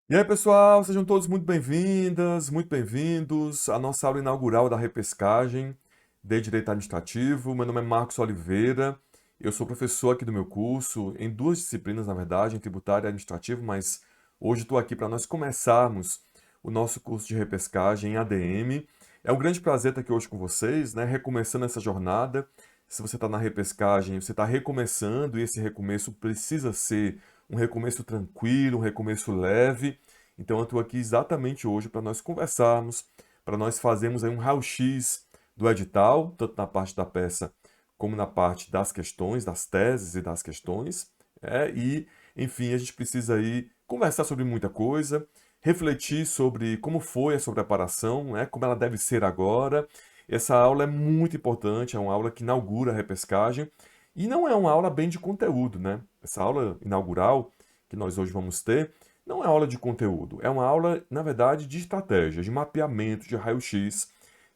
E aí, pessoal, sejam todos muito bem-vindas, muito bem-vindos à nossa aula inaugural da repescagem de Direito Administrativo. Meu nome é Marcos Oliveira, eu sou professor aqui do meu curso, em duas disciplinas, na verdade, em tributário e administrativo, mas hoje estou aqui para nós começarmos o nosso curso de repescagem em ADM. É um grande prazer estar aqui hoje com vocês, né, recomeçando essa jornada. Se você está na repescagem, você está recomeçando e esse recomeço precisa ser um recomeço tranquilo, um recomeço leve. Então eu estou aqui exatamente hoje para nós conversarmos, para nós fazermos aí um raio-x do edital, tanto na parte da peça como na parte das questões, das teses e das questões. Enfim, a gente precisa aí conversar sobre muita coisa, refletir sobre como foi a sua preparação, né, como ela deve ser agora. Essa aula é muito importante, é uma aula que inaugura a repescagem e não é uma aula bem de conteúdo, né? Essa aula inaugural que nós hoje vamos ter não é aula de conteúdo, é uma aula, na verdade, de estratégia, de mapeamento, de raio-x.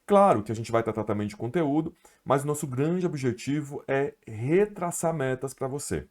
Claro que a gente vai tratar também de conteúdo, mas o nosso grande objetivo é retraçar metas para você.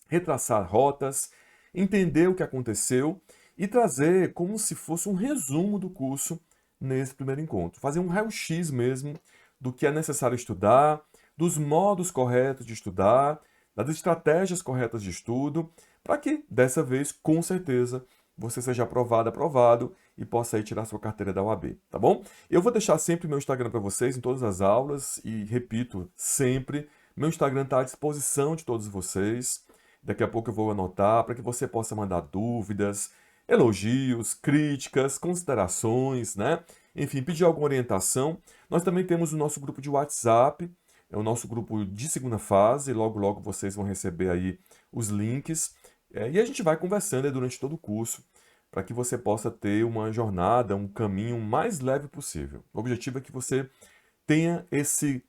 Retraçar rotas, entender o que aconteceu e trazer como se fosse um resumo do curso nesse primeiro encontro. Fazer um raio-x mesmo do que é necessário estudar, dos modos corretos de estudar, das estratégias corretas de estudo, para que dessa vez, com certeza, você seja aprovado, aprovado e possa aí tirar sua carteira da OAB, tá bom? Eu vou deixar sempre meu Instagram para vocês em todas as aulas e repito sempre, meu Instagram está à disposição de todos vocês. Daqui a pouco eu vou anotar para que você possa mandar dúvidas, elogios, críticas, considerações, né? Enfim, pedir alguma orientação. Nós também temos o nosso grupo de WhatsApp, é o nosso grupo de segunda fase. Logo, logo vocês vão receber aí os links. E a gente vai conversando aí durante todo o curso para que você possa ter uma jornada, um caminho mais leve possível. O objetivo é que você tenha esse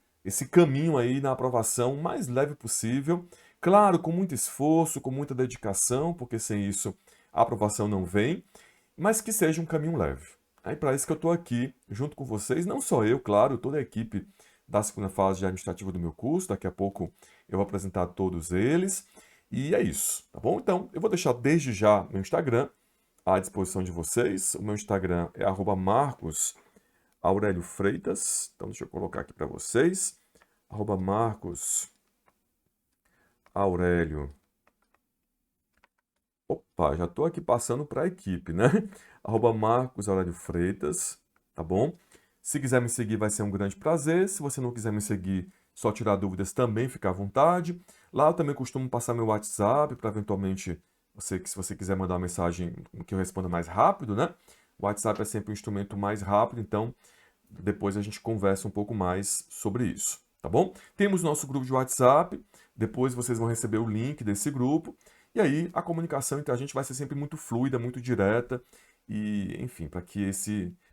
caminho aí na aprovação mais leve possível. Claro, com muito esforço, com muita dedicação, porque sem isso a aprovação não vem, mas que seja um caminho leve. Aí para isso que eu estou aqui, junto com vocês, não só eu, claro, toda a equipe da segunda fase de administrativa do meu curso. Daqui a pouco eu vou apresentar todos eles. E é isso, tá bom? Então, eu vou deixar desde já meu Instagram à disposição de vocês. O meu Instagram é @Marcos Aurélio Freitas. Então, deixa eu colocar aqui para vocês. @Marcos Aurélio. Opa, já estou aqui passando para a equipe, né? @Marcos Aurélio Freitas, tá bom? Se quiser me seguir, vai ser um grande prazer. Se você não quiser me seguir, só tirar dúvidas também, fica à vontade. Lá eu também costumo passar meu WhatsApp para eventualmente se você quiser mandar uma mensagem que eu responda mais rápido, né? O WhatsApp é sempre um instrumento mais rápido, então depois a gente conversa um pouco mais sobre isso, tá bom? Temos nosso grupo de WhatsApp, depois vocês vão receber o link desse grupo, e aí a comunicação entre a gente vai ser sempre muito fluida, muito direta, e enfim, para que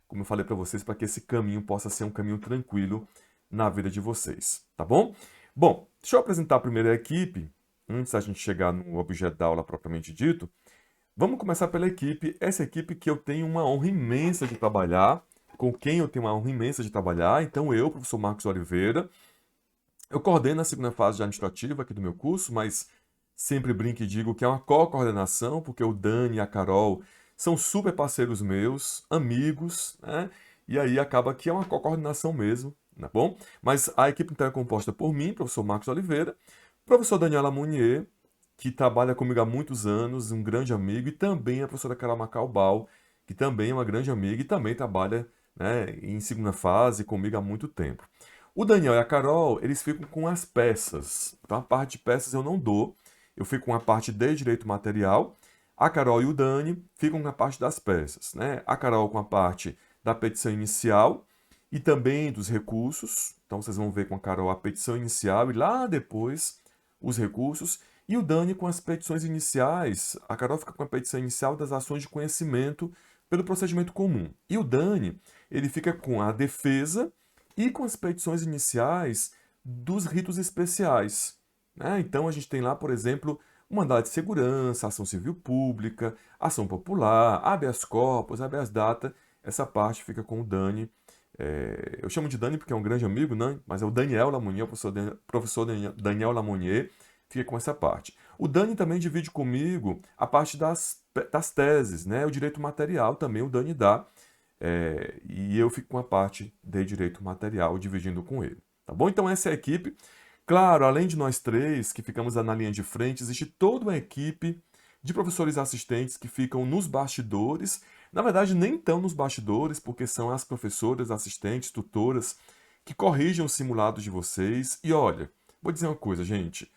como eu falei para vocês, para que esse caminho possa ser um caminho tranquilo na vida de vocês, tá bom? Bom, deixa eu apresentar primeiro a equipe, antes da gente chegar no objeto da aula propriamente dito. Vamos começar pela equipe, essa equipe que eu tenho uma honra imensa de trabalhar, com quem eu tenho uma honra imensa de trabalhar. Então, eu, professor Marcos Oliveira, eu coordeno a segunda fase de administrativa aqui do meu curso, mas sempre brinco e digo que é uma co-coordenação, porque o Dani e a Carol são super parceiros meus, amigos, né? E aí acaba que é uma co-coordenação mesmo, tá bom? Mas a equipe então é composta por mim, professor Marcos Oliveira, professor Daniela Munier, que trabalha comigo há muitos anos, um grande amigo, e também a professora Carol Macaubal, que também é uma grande amiga e também trabalha, né, em segunda fase comigo há muito tempo. O Daniel e a Carol, eles ficam com as peças. Então, a parte de peças eu não dou. Eu fico com a parte de direito material. A Carol e o Dani ficam com a parte das peças, né? A Carol com a parte da petição inicial e também dos recursos. Então, vocês vão ver com a Carol a petição inicial e lá depois os recursos. E o Dani com as petições iniciais. A Carol fica com a petição inicial das ações de conhecimento pelo procedimento comum. E o Dani, ele fica com a defesa e com as petições iniciais dos ritos especiais, né? Então a gente tem lá, por exemplo, o mandado de segurança, ação civil pública, ação popular, habeas corpus, habeas data. Essa parte fica com o Dani. Eu chamo de Dani porque é um grande amigo, né? Mas é o Daniel Lamounier, o professor Daniel Lamounier, fica com essa parte. O Dani também divide comigo a parte das das teses, né? O direito material também o Dani dá, e eu fico com a parte de direito material dividindo com ele. Tá bom? Então essa é a equipe. Claro, além de nós três que ficamos na linha de frente, existe toda uma equipe de professores assistentes que ficam nos bastidores. Na verdade, nem estão nos bastidores, porque são as professoras, assistentes, tutoras que corrigem os simulados de vocês. E olha, vou dizer uma coisa, gente.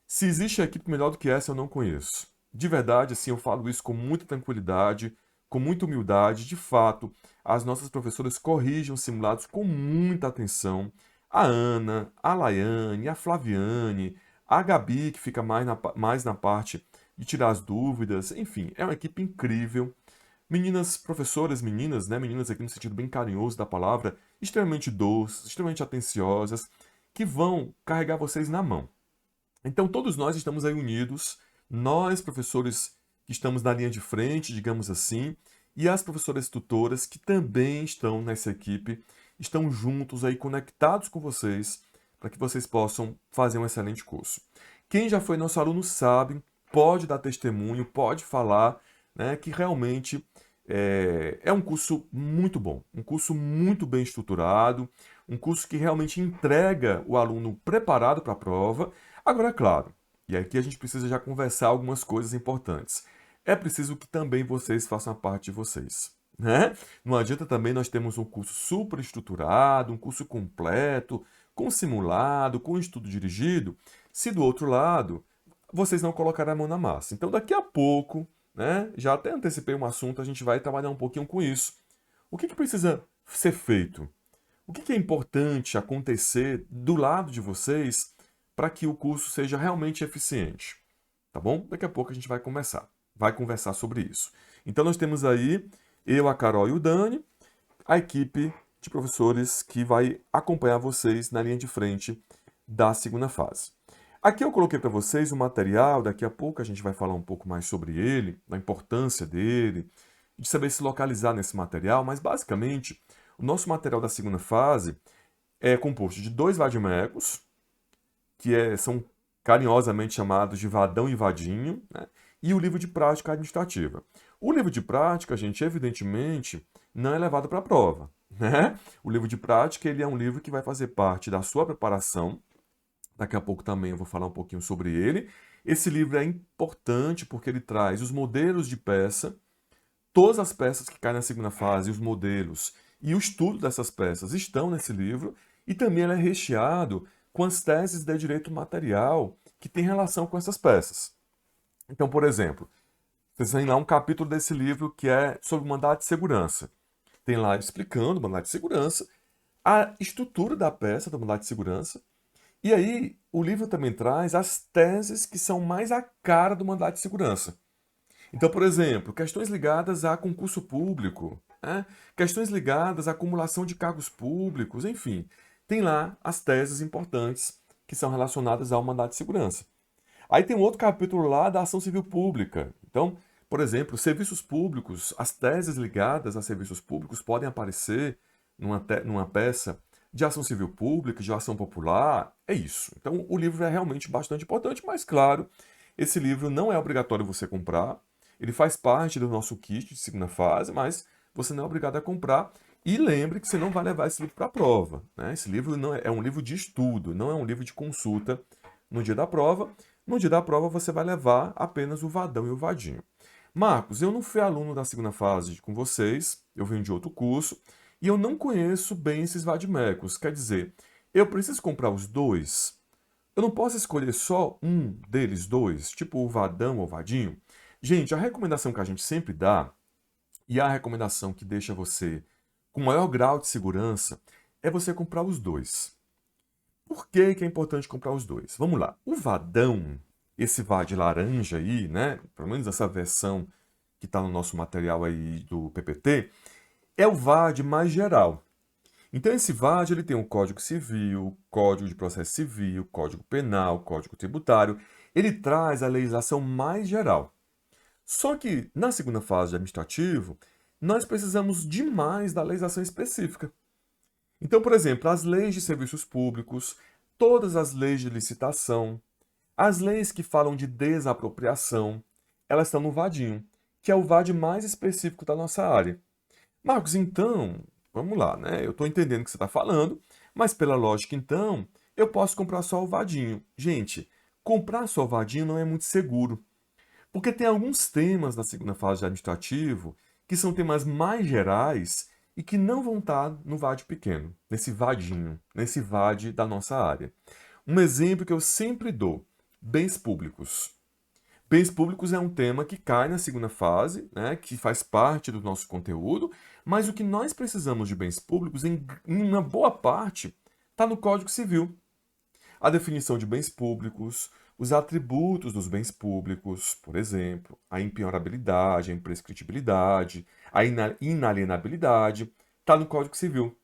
Se existe equipe melhor do que essa, eu não conheço. De verdade, assim, eu falo isso com muita tranquilidade, com muita humildade. De fato, as nossas professoras corrigem os simulados com muita atenção. A Ana, a Laiane, a Flaviane, a Gabi, que fica mais na parte de tirar as dúvidas. Enfim, é uma equipe incrível. Meninas, professoras, meninas, né? Meninas aqui no sentido bem carinhoso da palavra, extremamente doces, extremamente atenciosas, que vão carregar vocês na mão. Então, todos nós estamos aí unidos, nós, professores que estamos na linha de frente, digamos assim, e as professoras tutoras que também estão nessa equipe, estão juntos aí, conectados com vocês, para que vocês possam fazer um excelente curso. Quem já foi nosso aluno sabe, pode dar testemunho, pode falar, né, que realmente é um curso muito bom, um curso muito bem estruturado, um curso que realmente entrega o aluno preparado para a prova. Agora, é claro, e aqui a gente precisa já conversar algumas coisas importantes. É preciso que também vocês façam a parte de vocês, né? Não adianta também nós termos um curso super estruturado, um curso completo, com simulado, com estudo dirigido, se do outro lado vocês não colocarem a mão na massa. Então, daqui a pouco, né? Já até antecipei um assunto, a gente vai trabalhar um pouquinho com isso. O que precisa ser feito? O que é importante acontecer do lado de vocês para que o curso seja realmente eficiente? Tá bom? Daqui a pouco a gente vai conversar sobre isso. Então nós temos aí eu, a Carol e o Dani, a equipe de professores que vai acompanhar vocês na linha de frente da segunda fase. Aqui eu coloquei para vocês o material, daqui a pouco a gente vai falar um pouco mais sobre ele, da importância dele, de saber se localizar nesse material, mas basicamente o nosso material da segunda fase é composto de 2 vademecums, que são carinhosamente chamados de Vadão e Vadinho, né? E o livro de prática administrativa. O livro de prática, gente, evidentemente, não é levado para a prova, né? O livro de prática, ele é um livro que vai fazer parte da sua preparação. Daqui a pouco também eu vou falar um pouquinho sobre ele. Esse livro é importante porque ele traz os modelos de peça, todas as peças que caem na segunda fase, os modelos e o estudo dessas peças estão nesse livro, e também ele é recheado com as teses de direito material que tem relação com essas peças. Então, por exemplo, vocês têm lá um capítulo desse livro que é sobre mandado de segurança. Tem lá explicando o mandado de segurança, a estrutura da peça do mandado de segurança, e aí o livro também traz as teses que são mais a cara do mandado de segurança. Então, por exemplo, questões ligadas a concurso público, né? Questões ligadas à acumulação de cargos públicos, enfim. Tem lá as teses importantes que são relacionadas ao mandato de segurança. Aí tem um outro capítulo lá da ação civil pública. Então, por exemplo, serviços públicos, as teses ligadas a serviços públicos podem aparecer numa peça de ação civil pública, de ação popular, é isso. Então, o livro é realmente bastante importante, mas, claro, esse livro não é obrigatório você comprar, ele faz parte do nosso kit de segunda fase, mas você não é obrigado a comprar. E lembre que você não vai levar esse livro para a prova, né? Esse livro não é um livro de estudo, não é um livro de consulta no dia da prova. No dia da prova você vai levar apenas o Vadão e o Vadinho. Marcos, eu não fui aluno da segunda fase com vocês, eu venho de outro curso, e eu não conheço bem esses vademecums. Quer dizer, eu preciso comprar os dois? Eu não posso escolher só um deles dois, tipo o Vadão ou o Vadinho? Gente, a recomendação que a gente sempre dá, e a recomendação que deixa você com maior grau de segurança, é você comprar os dois. Por que é importante comprar os dois? Vamos lá. O Vadão, esse VAD laranja aí, né? Pelo menos essa versão que está no nosso material aí do PPT, é o VAD mais geral. Então esse VAD ele tem o Código Civil, Código de Processo Civil, Código Penal, Código Tributário. Ele traz a legislação mais geral. Só que na segunda fase de administrativo, nós precisamos demais da legislação específica. Então, por exemplo, as leis de serviços públicos, todas as leis de licitação, as leis que falam de desapropriação, elas estão no vadinho, que é o VAD mais específico da nossa área. Marcos, então, vamos lá, né? Eu estou entendendo o que você está falando, mas pela lógica, então, eu posso comprar só o vadinho. Gente, comprar só o vadinho não é muito seguro, porque tem alguns temas na segunda fase de administrativo que são temas mais gerais e que não vão estar no VAD pequeno, nesse vadinho, nesse VAD da nossa área. Um exemplo que eu sempre dou: bens públicos. Bens públicos é um tema que cai na segunda fase, né, que faz parte do nosso conteúdo, mas o que nós precisamos de bens públicos, em uma boa parte, está no Código Civil. A definição de bens públicos, os atributos dos bens públicos, por exemplo, a impenhorabilidade, a imprescritibilidade, a inalienabilidade, está no Código Civil.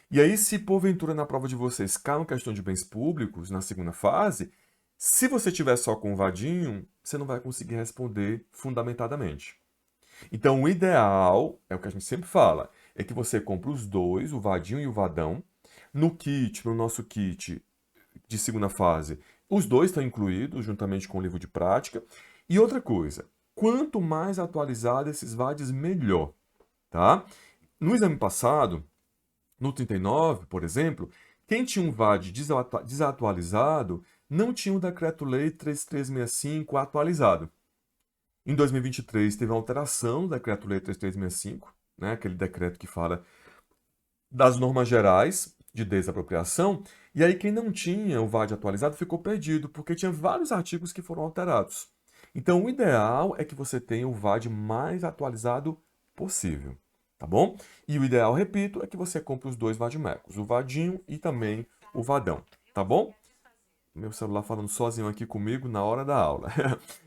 E aí, se porventura na prova de vocês cai uma questão de bens públicos na segunda fase, se você tiver só com o vadinho, você não vai conseguir responder fundamentadamente. Então, o ideal, é o que a gente sempre fala, é que você compre os dois, o vadinho e o vadão. No kit, no nosso kit de segunda fase, os dois estão incluídos, juntamente com o livro de prática. E outra coisa, quanto mais atualizado esses VADs, melhor, tá? No exame passado, no 39, por exemplo, quem tinha um VAD desatualizado não tinha o Decreto-Lei 3365 atualizado. Em 2023 teve uma alteração do Decreto-Lei 3365, né, aquele decreto que fala das normas gerais de desapropriação, e aí quem não tinha o VAD atualizado ficou perdido, porque tinha vários artigos que foram alterados. Então o ideal é que você tenha o VAD mais atualizado possível, tá bom? E o ideal, repito, é que você compre os dois vademecums, o vadinho e também o vadão, tá bom? Meu celular falando sozinho aqui comigo na hora da aula.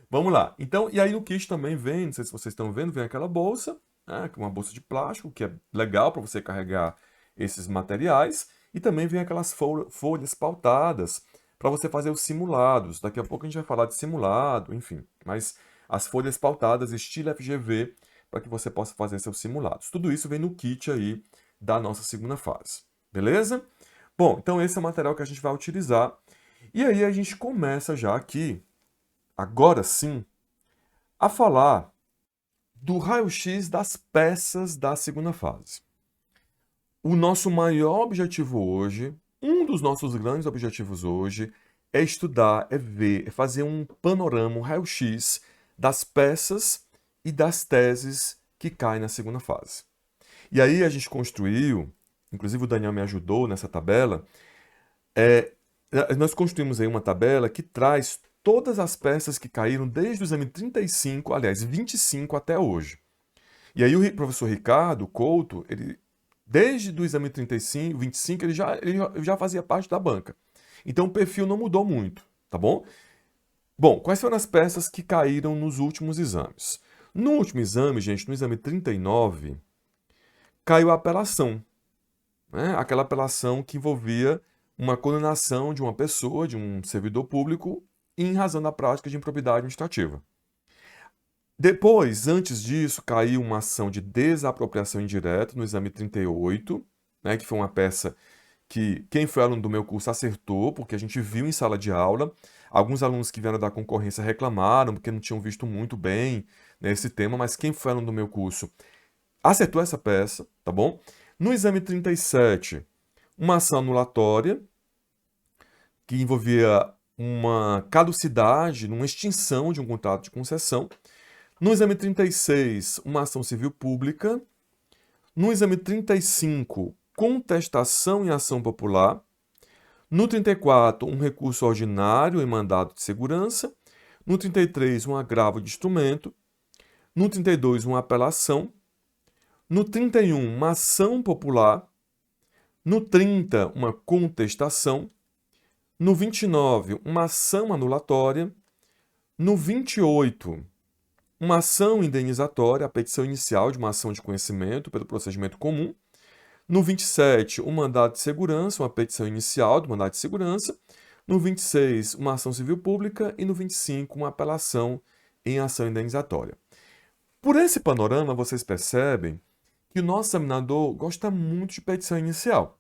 Vamos lá. Então, e aí no kit também vem, não sei se vocês estão vendo, vem aquela bolsa, né, uma bolsa de plástico, que é legal para você carregar esses materiais, e também vem aquelas folhas pautadas para você fazer os simulados. Daqui a pouco a gente vai falar de simulado, enfim, mas as folhas pautadas estilo FGV para que você possa fazer seus simulados. Tudo isso vem no kit aí da nossa segunda fase. Beleza? Bom, então esse é o material que a gente vai utilizar. E aí a gente começa já aqui, agora sim, a falar do raio-x das peças da segunda fase. O nosso maior objetivo hoje, um dos nossos grandes objetivos hoje, é estudar, é ver, é fazer um panorama, um raio-x das peças e das teses que caem na segunda fase. E aí a gente construiu, inclusive o Daniel me ajudou nessa tabela, nós construímos aí uma tabela que traz todas as peças que caíram desde o exame 35, aliás, 25 até hoje. E aí o professor Ricardo Couto, desde o exame 35, 25, ele já fazia parte da banca. Então o perfil não mudou muito, tá bom? Bom, quais foram as peças que caíram nos últimos exames? No último exame, gente, no exame 39, caiu a apelação, né? Aquela apelação que envolvia uma condenação de uma pessoa, de um servidor público, em razão da prática de improbidade administrativa. Depois, antes disso, caiu uma ação de desapropriação indireta no exame 38, né, que foi uma peça que quem foi aluno do meu curso acertou, porque a gente viu em sala de aula. Alguns alunos que vieram da concorrência reclamaram, porque não tinham visto muito bem, né, esse tema, mas quem foi aluno do meu curso acertou essa peça, tá bom? No exame 37, uma ação anulatória, que envolvia uma caducidade, uma extinção de um contrato de concessão. No exame 36, uma ação civil pública. No exame 35, contestação em ação popular. No 34, um recurso ordinário em mandado de segurança. No 33, um agravo de instrumento. No 32, uma apelação. No 31, uma ação popular. No 30, uma contestação. No 29, uma ação anulatória. No 28, uma ação indenizatória, a petição inicial de uma ação de conhecimento pelo procedimento comum. No 27, um mandado de segurança, uma petição inicial do mandado de segurança. No 26, uma ação civil pública. E no 25, uma apelação em ação indenizatória. Por esse panorama, vocês percebem que o nosso examinador gosta muito de petição inicial.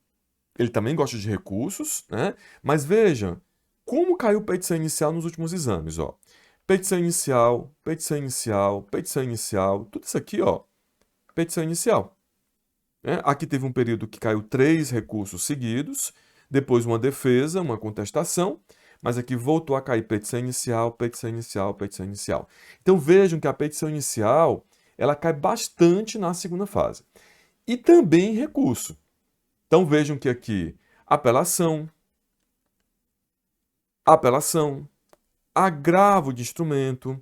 Ele também gosta de recursos, né? Mas veja como caiu petição inicial nos últimos exames. Ó. petição inicial, petição inicial, petição inicial, tudo isso aqui, ó, petição inicial. Aqui teve um período que caiu 3 recursos seguidos, depois uma defesa, uma contestação, mas aqui voltou a cair petição inicial, petição inicial, petição inicial. Então vejam que a petição inicial, ela cai bastante na segunda fase. E também recurso. Então vejam que aqui, apelação, agravo de instrumento,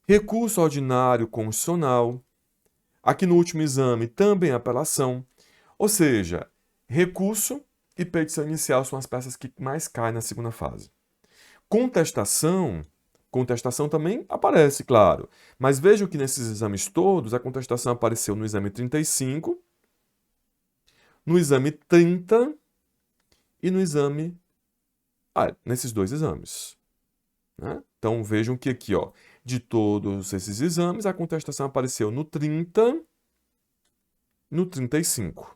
recurso ordinário constitucional, aqui no último exame também apelação, ou seja, recurso e petição inicial são as peças que mais caem na segunda fase. Contestação também aparece, claro, mas vejam que nesses exames todos a contestação apareceu no exame 35, no exame 30 e no exame... nesses 2 exames. Então vejam que aqui, ó, de todos esses exames, a contestação apareceu no 30, no 35.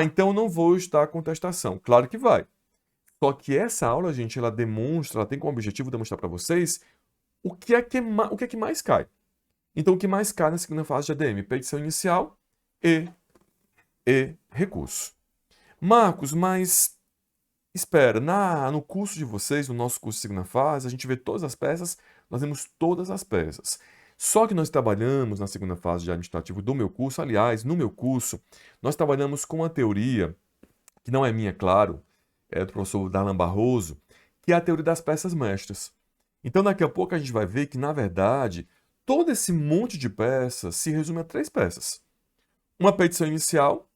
Então não vou estar a contestação. Claro que vai. Só que essa aula, gente, ela tem como objetivo demonstrar para vocês o que é que mais cai. Então o que mais cai na segunda fase de ADM? Petição inicial e recurso. Marcos, mas espera, no curso de vocês, no nosso curso de segunda fase, a gente vê todas as peças, nós vemos todas as peças. Só que nós trabalhamos na segunda fase de administrativo do meu curso, aliás, no meu curso, nós trabalhamos com uma teoria, que não é minha, claro, é do professor Darlan Barroso, que é a teoria das peças mestras. Então daqui a pouco a gente vai ver que, na verdade, todo esse monte de peças se resume a 3 peças. Uma petição inicial,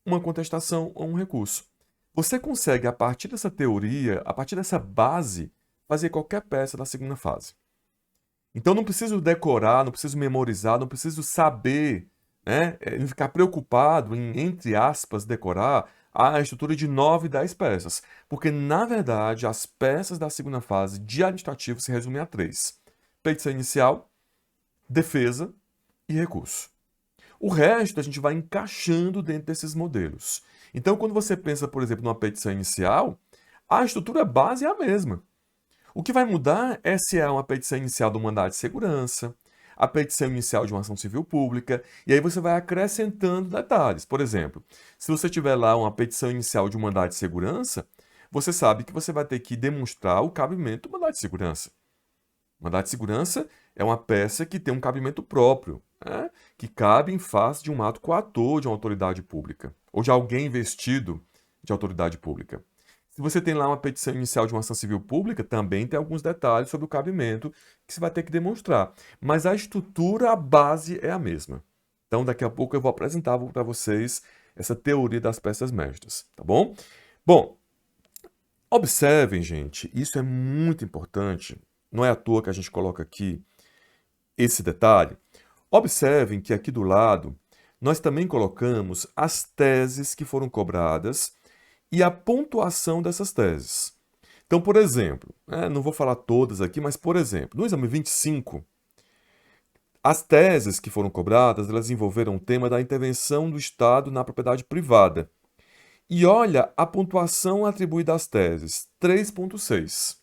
uma contestação ou um recurso. Você consegue, a partir dessa teoria, a partir dessa base, fazer qualquer peça da segunda fase. Então não preciso decorar, não preciso memorizar, não preciso saber, ficar preocupado em, entre aspas, decorar a estrutura de 9 e 10 peças. Porque, na verdade, as peças da segunda fase de administrativo se resumem a 3. Petição inicial, defesa e recurso. O resto a gente vai encaixando dentro desses modelos. Então, quando você pensa, por exemplo, numa petição inicial, a estrutura base é a mesma. O que vai mudar é se é uma petição inicial do mandado de segurança, a petição inicial de uma ação civil pública, e aí você vai acrescentando detalhes. Por exemplo, se você tiver lá uma petição inicial de um mandado de segurança, você sabe que você vai ter que demonstrar o cabimento do mandado de segurança. O mandado de segurança é uma peça que tem um cabimento próprio, que cabe em face de um ato coator de uma autoridade pública, ou de alguém investido de autoridade pública. Se você tem lá uma petição inicial de uma ação civil pública, também tem alguns detalhes sobre o cabimento que você vai ter que demonstrar. Mas a estrutura, a base é a mesma. Então, daqui a pouco eu vou apresentar para vocês essa teoria das peças mestras, tá bom? Bom, observem, gente, isso é muito importante. Não é à toa que a gente coloca aqui esse detalhe. Observem que aqui do lado nós também colocamos as teses que foram cobradas e a pontuação dessas teses. Então, por exemplo, não vou falar todas aqui, mas, por exemplo, no exame 25, as teses que foram cobradas, elas envolveram o tema da intervenção do Estado na propriedade privada. E olha a pontuação atribuída às teses, 3,6.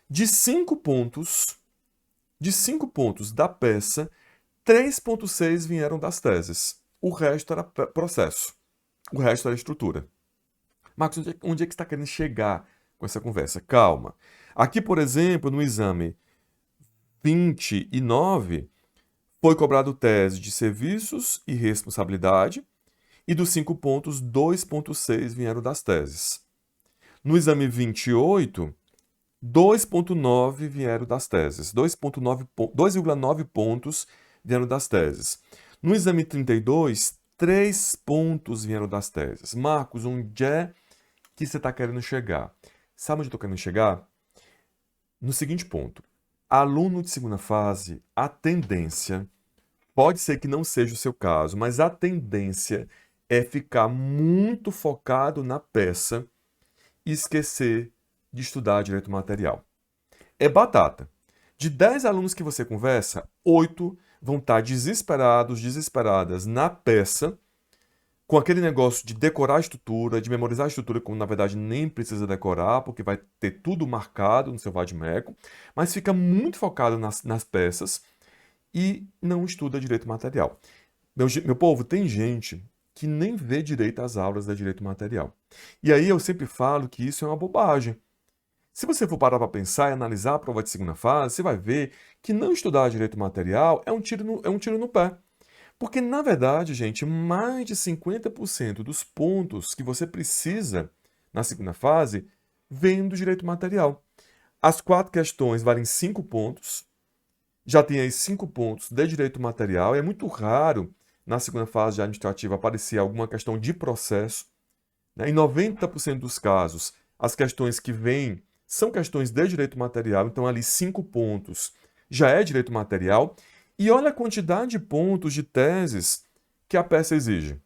De 5 pontos da peça, 3,6 vieram das teses. O resto era processo. O resto era estrutura. Marcos, onde é que você está querendo chegar com essa conversa? Calma. Aqui, por exemplo, no exame 29, foi cobrado tese de serviços e responsabilidade, e dos 5 pontos, 2,6 vieram das teses. No exame 28, 2,9 vieram das teses. 2,9 pontos vieram das teses. No exame 32, 3 pontos vieram das teses. Marcos, onde é que você está querendo chegar? Sabe onde eu estou querendo chegar? No seguinte ponto. Aluno de segunda fase, a tendência, pode ser que não seja o seu caso, mas a tendência é ficar muito focado na peça e esquecer de estudar direito material. É batata. De 10 alunos que você conversa, 8 vão estar desesperados, desesperadas na peça, com aquele negócio de decorar a estrutura, de memorizar a estrutura, como na verdade nem precisa decorar, porque vai ter tudo marcado no seu vade-mecum, mas fica muito focado nas peças e não estuda direito material. Meu povo, tem gente que nem vê direito as aulas da direito material. E aí eu sempre falo que isso é uma bobagem. Se você for parar para pensar e analisar a prova de segunda fase, você vai ver que não estudar direito material é um tiro no pé. Porque, na verdade, gente, mais de 50% dos pontos que você precisa na segunda fase vêm do direito material. As 4 questões valem 5 pontos, já tem aí 5 pontos de direito material. É muito raro na segunda fase administrativa aparecer alguma questão de processo, né? Em 90% dos casos, as questões que vêm são questões de direito material, então ali 5 pontos já é direito material. E olha a quantidade de pontos de teses que a peça exige.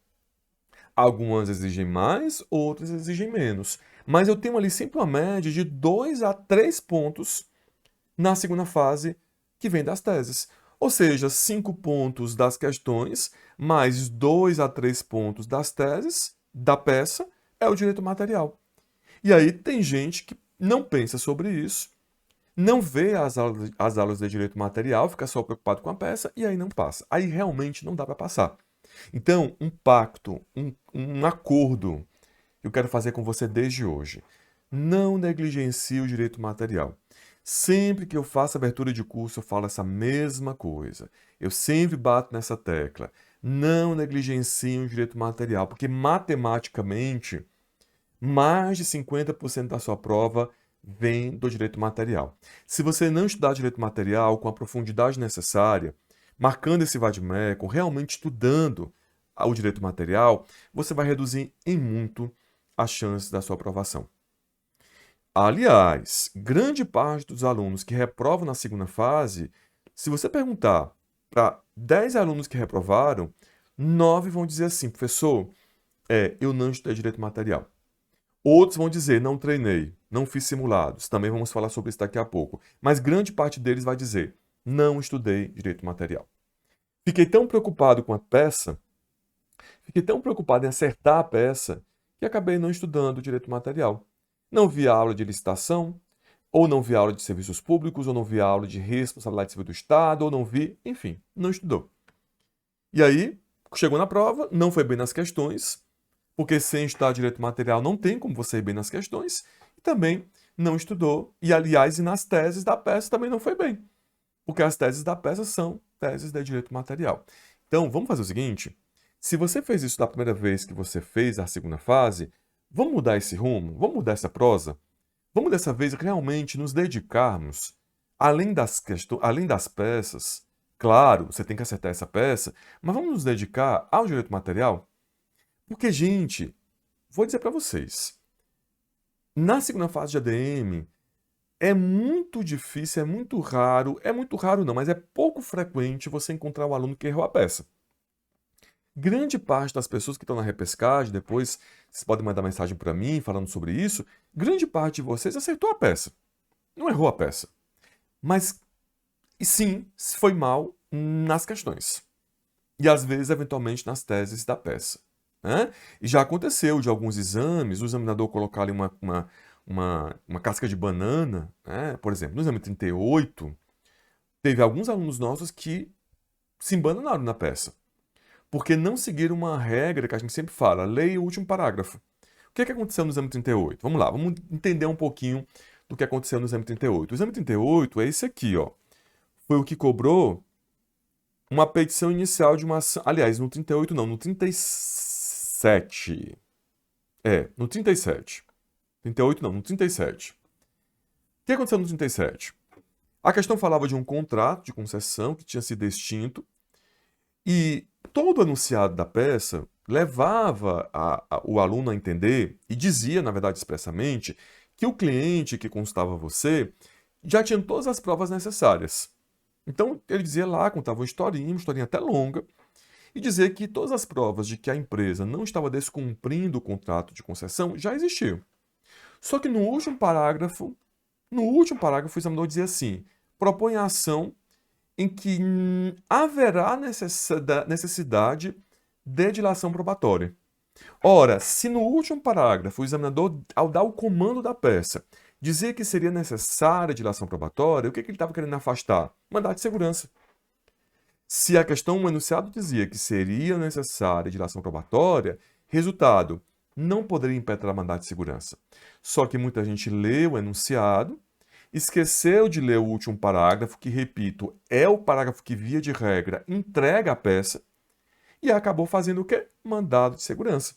Algumas exigem mais, outras exigem menos. Mas eu tenho ali sempre uma média de 2 a 3 pontos na segunda fase que vem das teses. Ou seja, 5 pontos das questões, mais 2 a 3 pontos das teses, da peça, é o direito material. E aí tem gente que não pensa sobre isso, não vê as aulas de direito material, fica só preocupado com a peça e aí não passa. Aí realmente não dá para passar. Então, um pacto, um acordo que eu quero fazer com você desde hoje. Não negligencie o direito material. Sempre que eu faço abertura de curso, eu falo essa mesma coisa. Eu sempre bato nessa tecla. Não negligencie o direito material, porque matematicamente, mais de 50% da sua prova vem do direito material. Se você não estudar direito material com a profundidade necessária, marcando esse vade-mecum, realmente estudando o direito material, você vai reduzir em muito as chances da sua aprovação. Aliás, grande parte dos alunos que reprovam na segunda fase, se você perguntar para 10 alunos que reprovaram, 9 vão dizer assim, professor, eu não estudei direito material. Outros vão dizer, não treinei, não fiz simulados. Também vamos falar sobre isso daqui a pouco. Mas grande parte deles vai dizer, não estudei direito material. Fiquei tão preocupado com a peça, fiquei tão preocupado em acertar a peça, que acabei não estudando direito material. Não vi a aula de licitação, ou não vi a aula de serviços públicos, ou não vi a aula de responsabilidade civil do Estado, ou não vi, enfim, não estudou. E aí, chegou na prova, não foi bem nas questões, porque sem estudar direito material não tem como você ir bem nas questões, e também não estudou, e aliás, e nas teses da peça também não foi bem, porque as teses da peça são teses de direito material. Então, vamos fazer o seguinte, se você fez isso da primeira vez que você fez a segunda fase, vamos mudar esse rumo, vamos mudar essa prosa, vamos dessa vez realmente nos dedicarmos, além das peças, claro, você tem que acertar essa peça, mas vamos nos dedicar ao direito material? Porque, gente, vou dizer para vocês, na segunda fase de ADM, é muito difícil, é muito raro não, mas é pouco frequente você encontrar um aluno que errou a peça. Grande parte das pessoas que estão na repescagem, depois vocês podem mandar mensagem para mim falando sobre isso, grande parte de vocês acertou a peça, não errou a peça. Mas, e sim, foi mal nas questões. E às vezes, eventualmente, nas teses da peça. Né? E já aconteceu de alguns exames, o examinador colocar ali uma casca de banana, né? Por exemplo, no exame 38, teve alguns alunos nossos que se embananaram na peça, porque não seguiram uma regra que a gente sempre fala, leia o último parágrafo. O que é que aconteceu no exame 38? Vamos lá, vamos entender um pouquinho do que aconteceu no exame 38. O exame 38 é esse aqui, ó. Foi o que cobrou uma petição inicial de uma ação. Aliás, no 38 não, no 37. No 37. 38 não, no 37. O que aconteceu no 37? A questão falava de um contrato de concessão que tinha sido extinto e todo o enunciado da peça levava o aluno a entender e dizia, na verdade, expressamente, que o cliente que consultava você já tinha todas as provas necessárias. Então, ele dizia lá, contava uma historinha até longa, e dizer que todas as provas de que a empresa não estava descumprindo o contrato de concessão já existiam. Só que no último parágrafo, o examinador dizia assim, propõe a ação em que haverá necessidade de dilação probatória. Ora, se no último parágrafo o examinador, ao dar o comando da peça, dizia que seria necessária a dilação probatória, o que ele estava querendo afastar? Mandado de segurança. Se a questão, o enunciado dizia que seria necessária a dilação probatória, resultado, não poderia impetrar mandado de segurança. Só que muita gente leu o enunciado, esqueceu de ler o último parágrafo, que, repito, é o parágrafo que, via de regra, entrega a peça, e acabou fazendo o quê? Mandado de segurança.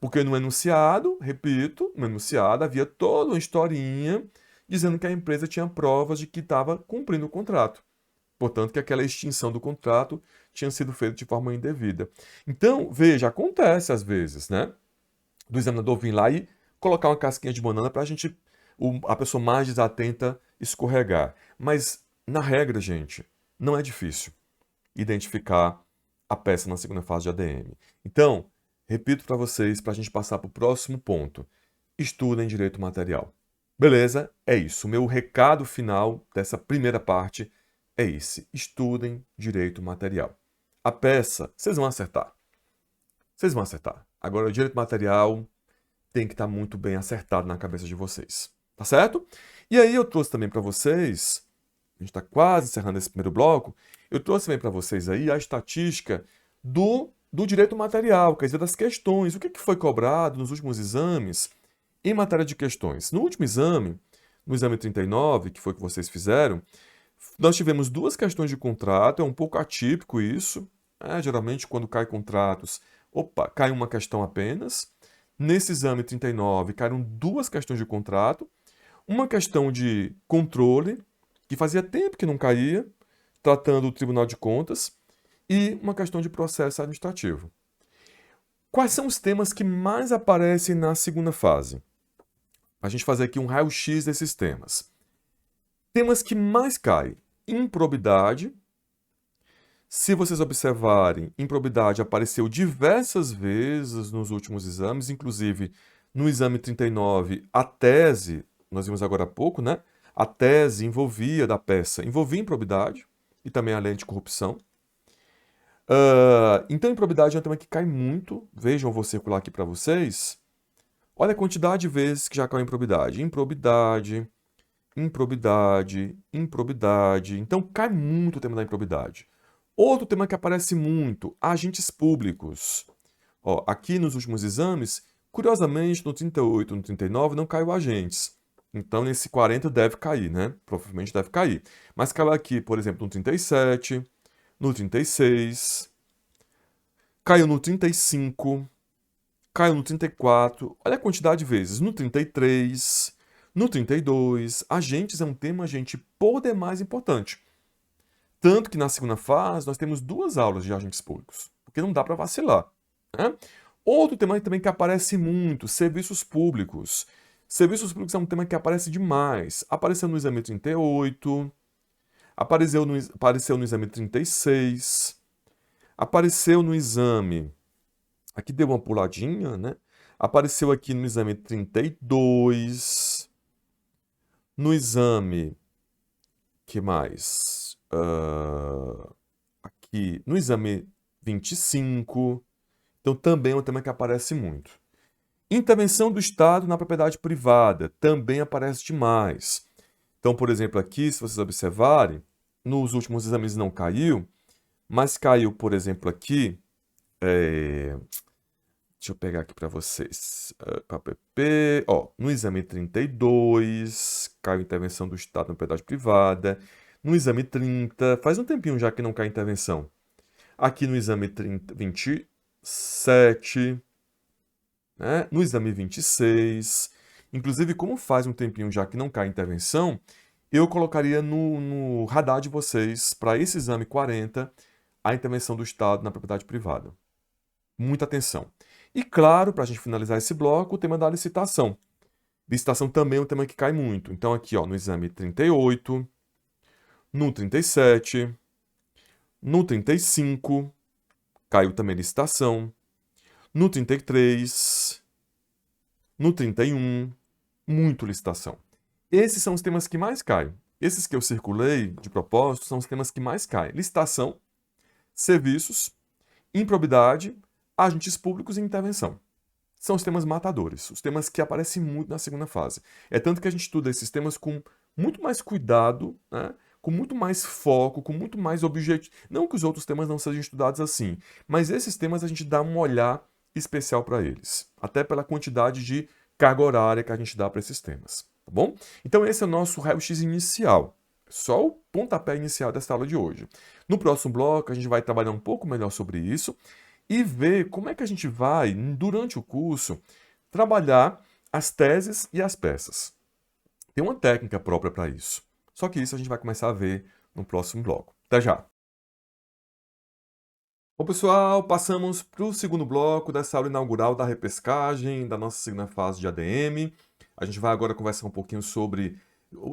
Porque no enunciado, repito, no enunciado havia toda uma historinha dizendo que a empresa tinha provas de que estava cumprindo o contrato. Portanto, que aquela extinção do contrato tinha sido feita de forma indevida. Então, veja, acontece às vezes, né? Do examinador vir lá e colocar uma casquinha de banana para a pessoa mais desatenta escorregar. Mas, na regra, gente, não é difícil identificar a peça na segunda fase de ADM. Então, repito para vocês, para a gente passar para o próximo ponto. Estudem direito material. Beleza? É isso. O meu recado final dessa primeira parte é esse. Estudem direito material. A peça, vocês vão acertar. Vocês vão acertar. Agora, o direito material tem que estar muito bem acertado na cabeça de vocês. Tá certo? E aí eu trouxe também para vocês, a gente está quase encerrando esse primeiro bloco, eu trouxe também para vocês aí a estatística do direito material, quer dizer, das questões. O que foi cobrado nos últimos exames em matéria de questões? No último exame, no exame 39, que foi que vocês fizeram, nós tivemos duas questões de contrato, é um pouco atípico isso. Geralmente, quando cai contratos, cai uma questão apenas. Nesse exame 39, caíram duas questões de contrato. Uma questão de controle, que fazia tempo que não caía, tratando o Tribunal de Contas, e uma questão de processo administrativo. Quais são os temas que mais aparecem na segunda fase? A gente fazer aqui um raio-x desses temas. Temas que mais caem: improbidade. Se vocês observarem, improbidade apareceu diversas vezes nos últimos exames, inclusive no exame 39, a tese, nós vimos agora há pouco, né? A tese da peça envolvia improbidade e também a lei anticorrupção. Então, improbidade é um tema que cai muito. Vejam, eu vou circular aqui para vocês. Olha a quantidade de vezes que já caiu improbidade. Improbidade, improbidade, improbidade. Então, cai muito o tema da improbidade. Outro tema que aparece muito, agentes públicos. Aqui nos últimos exames, curiosamente, no 38 e no 39 não caiu agentes. Então, nesse 40 deve cair, né? Provavelmente deve cair. Mas caiu aqui, por exemplo, no 37, no 36, caiu no 35, caiu no 34. Olha a quantidade de vezes. No 33, no 32. Agentes é um tema, gente, por demais importante. Tanto que na segunda fase nós temos duas aulas de agentes públicos, porque não dá para vacilar, né? Outro tema também que aparece muito, serviços públicos. Serviços públicos é um tema que aparece demais. Apareceu no exame 38, apareceu no exame 36, apareceu no exame... Aqui deu uma puladinha, né? Apareceu aqui no exame 32, no exame... que mais? Aqui no exame 25. Então, também é um tema que aparece muito. Intervenção do Estado na propriedade privada também aparece demais. Então, por exemplo, aqui, se vocês observarem, nos últimos exames não caiu, mas caiu, por exemplo, aqui... Deixa eu pegar aqui para vocês. No exame 32, caiu intervenção do Estado na propriedade privada. No exame 30, faz um tempinho já que não cai intervenção. Aqui no exame 27, né? No exame 26. Inclusive, como faz um tempinho já que não cai intervenção, eu colocaria no radar de vocês, para esse exame 40, a intervenção do Estado na propriedade privada. Muita atenção. E claro, para a gente finalizar esse bloco, o tema da licitação. Licitação também é um tema que cai muito. Então aqui, no exame 38, no 37, no 35, caiu também licitação. No 33, no 31, muito licitação. Esses são os temas que mais caem. Esses que eu circulei de propósito são os temas que mais caem. Licitação, serviços, improbidade, agentes públicos e intervenção. São os temas matadores, os temas que aparecem muito na segunda fase. É tanto que a gente estuda esses temas com muito mais cuidado, né? Com muito mais foco, com muito mais objetivo. Não que os outros temas não sejam estudados assim, mas esses temas a gente dá um olhar especial para eles, até pela quantidade de carga horária que a gente dá para esses temas, tá bom? Então esse é o nosso raio-x inicial, só o pontapé inicial dessa aula de hoje. No próximo bloco a gente vai trabalhar um pouco melhor sobre isso e ver como é que a gente vai, durante o curso, trabalhar as teses e as peças. Tem uma técnica própria para isso. Só que isso a gente vai começar a ver no próximo bloco. Até já! Bom, pessoal, passamos para o segundo bloco dessa aula inaugural da repescagem, da nossa segunda fase de ADM. A gente vai agora conversar um pouquinho sobre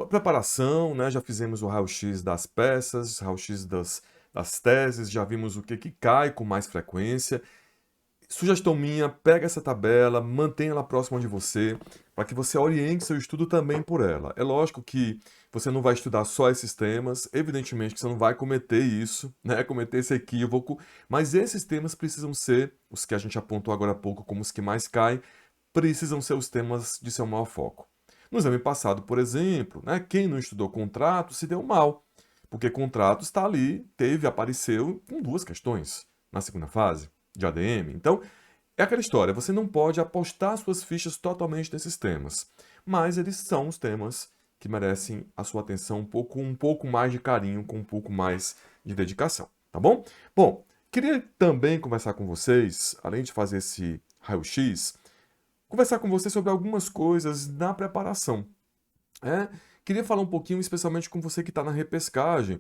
a preparação, né? Já fizemos o raio-x das peças, raio-x das teses, já vimos o que cai com mais frequência. Sugestão minha, pega essa tabela, mantenha ela próxima de você, para que você oriente seu estudo também por ela. É lógico que você não vai estudar só esses temas, evidentemente que você não vai cometer isso, né, cometer esse equívoco, mas esses temas precisam ser, os que a gente apontou agora há pouco como os que mais caem, precisam ser os temas de seu maior foco. No exame passado, por exemplo, né, quem não estudou contrato se deu mal, porque contrato está ali, apareceu com 2 questões na segunda fase de ADM. Então, é aquela história, você não pode apostar suas fichas totalmente nesses temas, mas eles são os temas que merecem a sua atenção um pouco mais de carinho, com um pouco mais de dedicação, tá bom? Bom, queria também conversar com vocês, além de fazer esse raio-x, conversar com vocês sobre algumas coisas na preparação. Queria falar um pouquinho, especialmente com você que está na repescagem,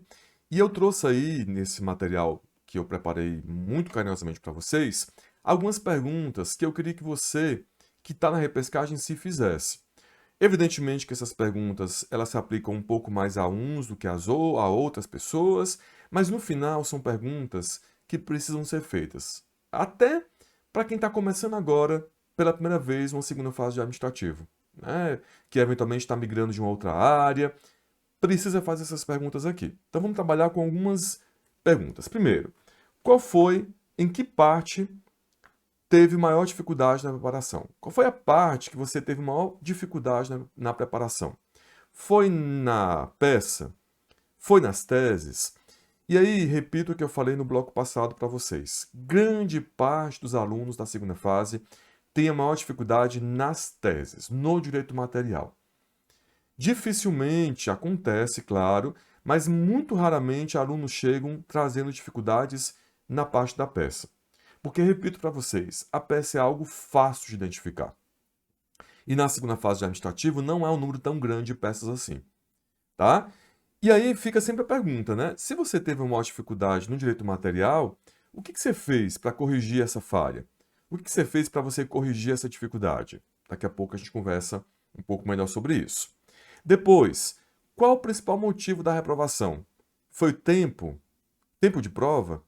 e eu trouxe aí, nesse material que eu preparei muito carinhosamente para vocês, algumas perguntas que eu queria que você, que está na repescagem, se fizesse. Evidentemente que essas perguntas, elas se aplicam um pouco mais a uns do que a outras pessoas, mas no final são perguntas que precisam ser feitas. Até para quem está começando agora, pela primeira vez, uma segunda fase de administrativo, né? Que eventualmente está migrando de uma outra área, precisa fazer essas perguntas aqui. Então vamos trabalhar com algumas perguntas. Primeiro, em que parte teve maior dificuldade na preparação? Qual foi a parte que você teve maior dificuldade na preparação? Foi na peça? Foi nas teses? E aí, repito o que eu falei no bloco passado para vocês. Grande parte dos alunos da segunda fase tem a maior dificuldade nas teses, no direito material. Dificilmente acontece, claro, mas muito raramente alunos chegam trazendo dificuldades na parte da peça. Porque, repito para vocês, a peça é algo fácil de identificar. E na segunda fase de administrativo não há um número tão grande de peças assim, tá? E aí fica sempre a pergunta, né? Se você teve uma maior dificuldade no direito material, o que você fez para corrigir essa falha? O que você fez para você corrigir essa dificuldade? Daqui a pouco a gente conversa um pouco melhor sobre isso. Depois, qual o principal motivo da reprovação? Foi o tempo? Tempo de prova?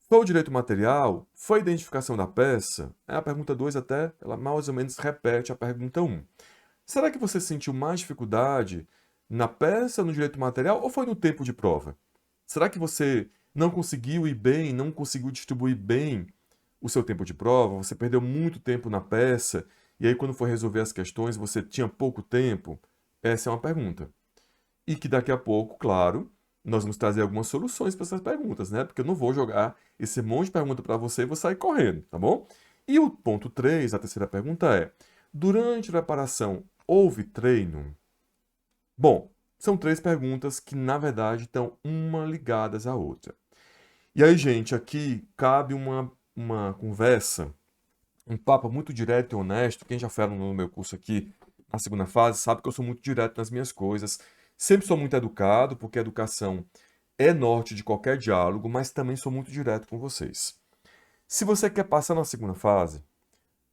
Foi o direito material? Foi a identificação da peça? A pergunta 2 até, ela mais ou menos repete a pergunta 1. Será que você sentiu mais dificuldade na peça, no direito material ou foi no tempo de prova? Será que você não conseguiu ir bem, não conseguiu distribuir bem o seu tempo de prova? Você perdeu muito tempo na peça e aí quando foi resolver as questões você tinha pouco tempo? Essa é uma pergunta. E que daqui a pouco, claro, nós vamos trazer algumas soluções para essas perguntas, né? Porque eu não vou jogar esse monte de pergunta para você e vou sair correndo, tá bom? E o ponto 3, a terceira pergunta é: durante a preparação, houve treino? Bom, são 3 perguntas que, na verdade, estão uma ligadas à outra. E aí, gente, aqui cabe uma conversa, um papo muito direto e honesto. Quem já foi aluno no meu curso aqui na segunda fase sabe que eu sou muito direto nas minhas coisas. Sempre sou muito educado, porque a educação é norte de qualquer diálogo, mas também sou muito direto com vocês. Se você quer passar na segunda fase,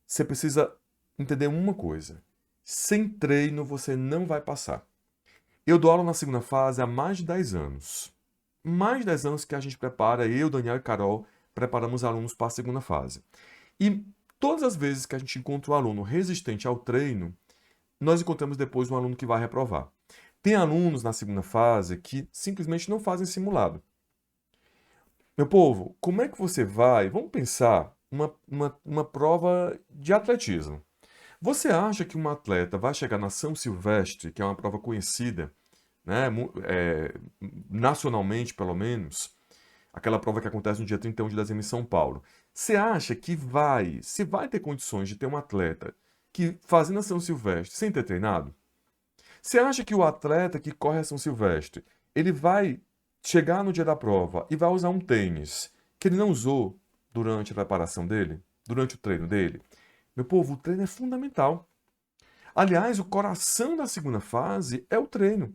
você precisa entender uma coisa. Sem treino, você não vai passar. Eu dou aula na segunda fase há mais de 10 anos. Mais de 10 anos que a gente prepara, eu, Daniel e Carol, preparamos alunos para a segunda fase. E todas as vezes que a gente encontra um aluno resistente ao treino, nós encontramos depois um aluno que vai reprovar. Tem alunos na segunda fase que simplesmente não fazem simulado. Meu povo, como é que você vai? Vamos pensar uma prova de atletismo. Você acha que um atleta vai chegar na São Silvestre, que é uma prova conhecida, né, nacionalmente pelo menos, aquela prova que acontece no dia 31 de dezembro em São Paulo. Você acha que se vai ter condições de ter um atleta que fazendo a São Silvestre sem ter treinado? Você acha que o atleta que corre a São Silvestre, ele vai chegar no dia da prova e vai usar um tênis que ele não usou durante a preparação dele, durante o treino dele? Meu povo, o treino é fundamental. Aliás, o coração da segunda fase é o treino.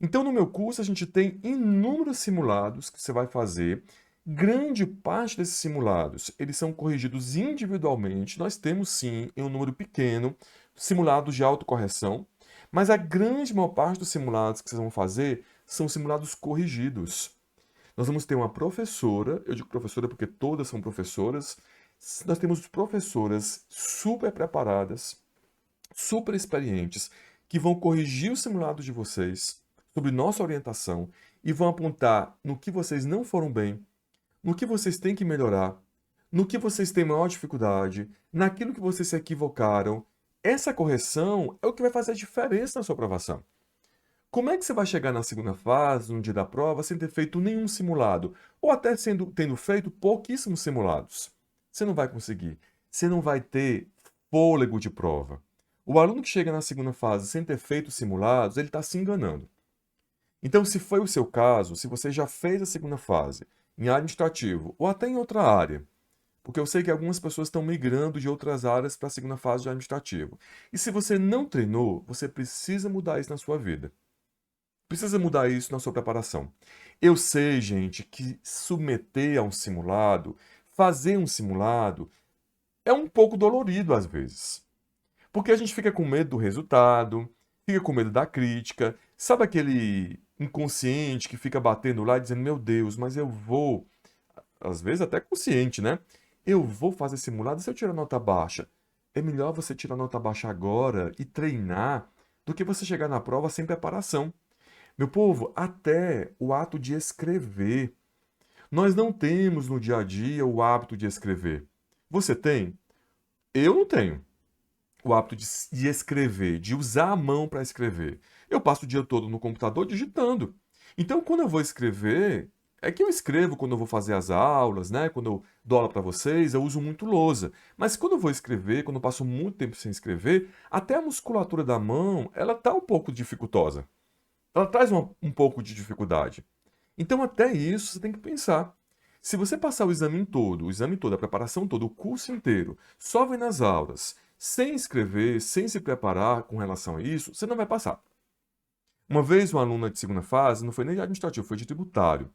Então, no meu curso, a gente tem inúmeros simulados que você vai fazer. Grande parte desses simulados, eles são corrigidos individualmente. Nós temos, sim, em um número pequeno, simulados de autocorreção, mas a grande maior parte dos simulados que vocês vão fazer são simulados corrigidos. Nós vamos ter uma professora, eu digo professora porque todas são professoras, nós temos professoras super preparadas, super experientes, que vão corrigir os simulados de vocês, sobre nossa orientação, e vão apontar no que vocês não foram bem, no que vocês têm que melhorar, no que vocês têm maior dificuldade, naquilo que vocês se equivocaram. Essa correção é o que vai fazer a diferença na sua aprovação. Como é que você vai chegar na segunda fase, no dia da prova, sem ter feito nenhum simulado? Ou até tendo feito pouquíssimos simulados? Você não vai conseguir. Você não vai ter fôlego de prova. O aluno que chega na segunda fase sem ter feito simulados, ele está se enganando. Então, se foi o seu caso, se você já fez a segunda fase em administrativo ou até em outra área, porque eu sei que algumas pessoas estão migrando de outras áreas para a segunda fase de administrativo. E se você não treinou, você precisa mudar isso na sua vida. Precisa mudar isso na sua preparação. Eu sei, gente, que submeter a um simulado, fazer um simulado, é um pouco dolorido às vezes. Porque a gente fica com medo do resultado, fica com medo da crítica. Sabe aquele inconsciente que fica batendo lá e dizendo: Meu Deus, mas eu vou. Às vezes até consciente, né? Eu vou fazer simulado e se eu tirar nota baixa? É melhor você tirar nota baixa agora e treinar do que você chegar na prova sem preparação. Meu povo, até o ato de escrever. Nós não temos no dia a dia o hábito de escrever. Você tem? Eu não tenho o hábito de escrever, de usar a mão para escrever. Eu passo o dia todo no computador digitando. Então, quando eu vou escrever, é que eu escrevo quando eu vou fazer as aulas, né? Quando eu dou aula para vocês, eu uso muito lousa. Mas quando eu vou escrever, quando eu passo muito tempo sem escrever, até a musculatura da mão, ela tá um pouco dificultosa. Ela traz um pouco de dificuldade. Então, até isso você tem que pensar. Se você passar o exame todo, a preparação toda, o curso inteiro, só vendo as aulas, sem escrever, sem se preparar com relação a isso, você não vai passar. Uma vez, uma aluna de segunda fase, não foi nem de administrativo, foi de tributário.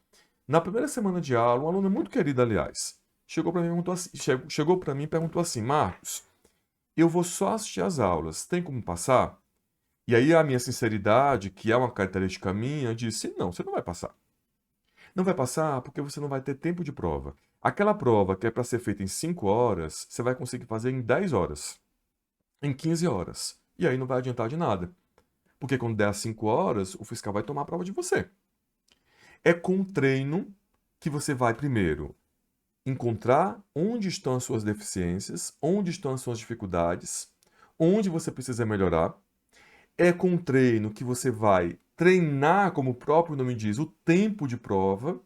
Na primeira semana de aula, uma aluna muito querida, aliás, chegou para mim e perguntou assim, chegou para mim e perguntou assim: Marcos, eu vou só assistir as aulas, tem como passar? E aí a minha sinceridade, que é uma característica minha, disse: não, você não vai passar. Não vai passar porque você não vai ter tempo de prova. Aquela prova que é para ser feita em 5 horas, você vai conseguir fazer em 10 horas, em 15 horas. E aí não vai adiantar de nada. Porque quando der as 5 horas, o fiscal vai tomar a prova de você. É com o treino que você vai primeiro encontrar onde estão as suas deficiências, onde estão as suas dificuldades, onde você precisa melhorar. É com o treino que você vai treinar, como o próprio nome diz, o tempo de prova.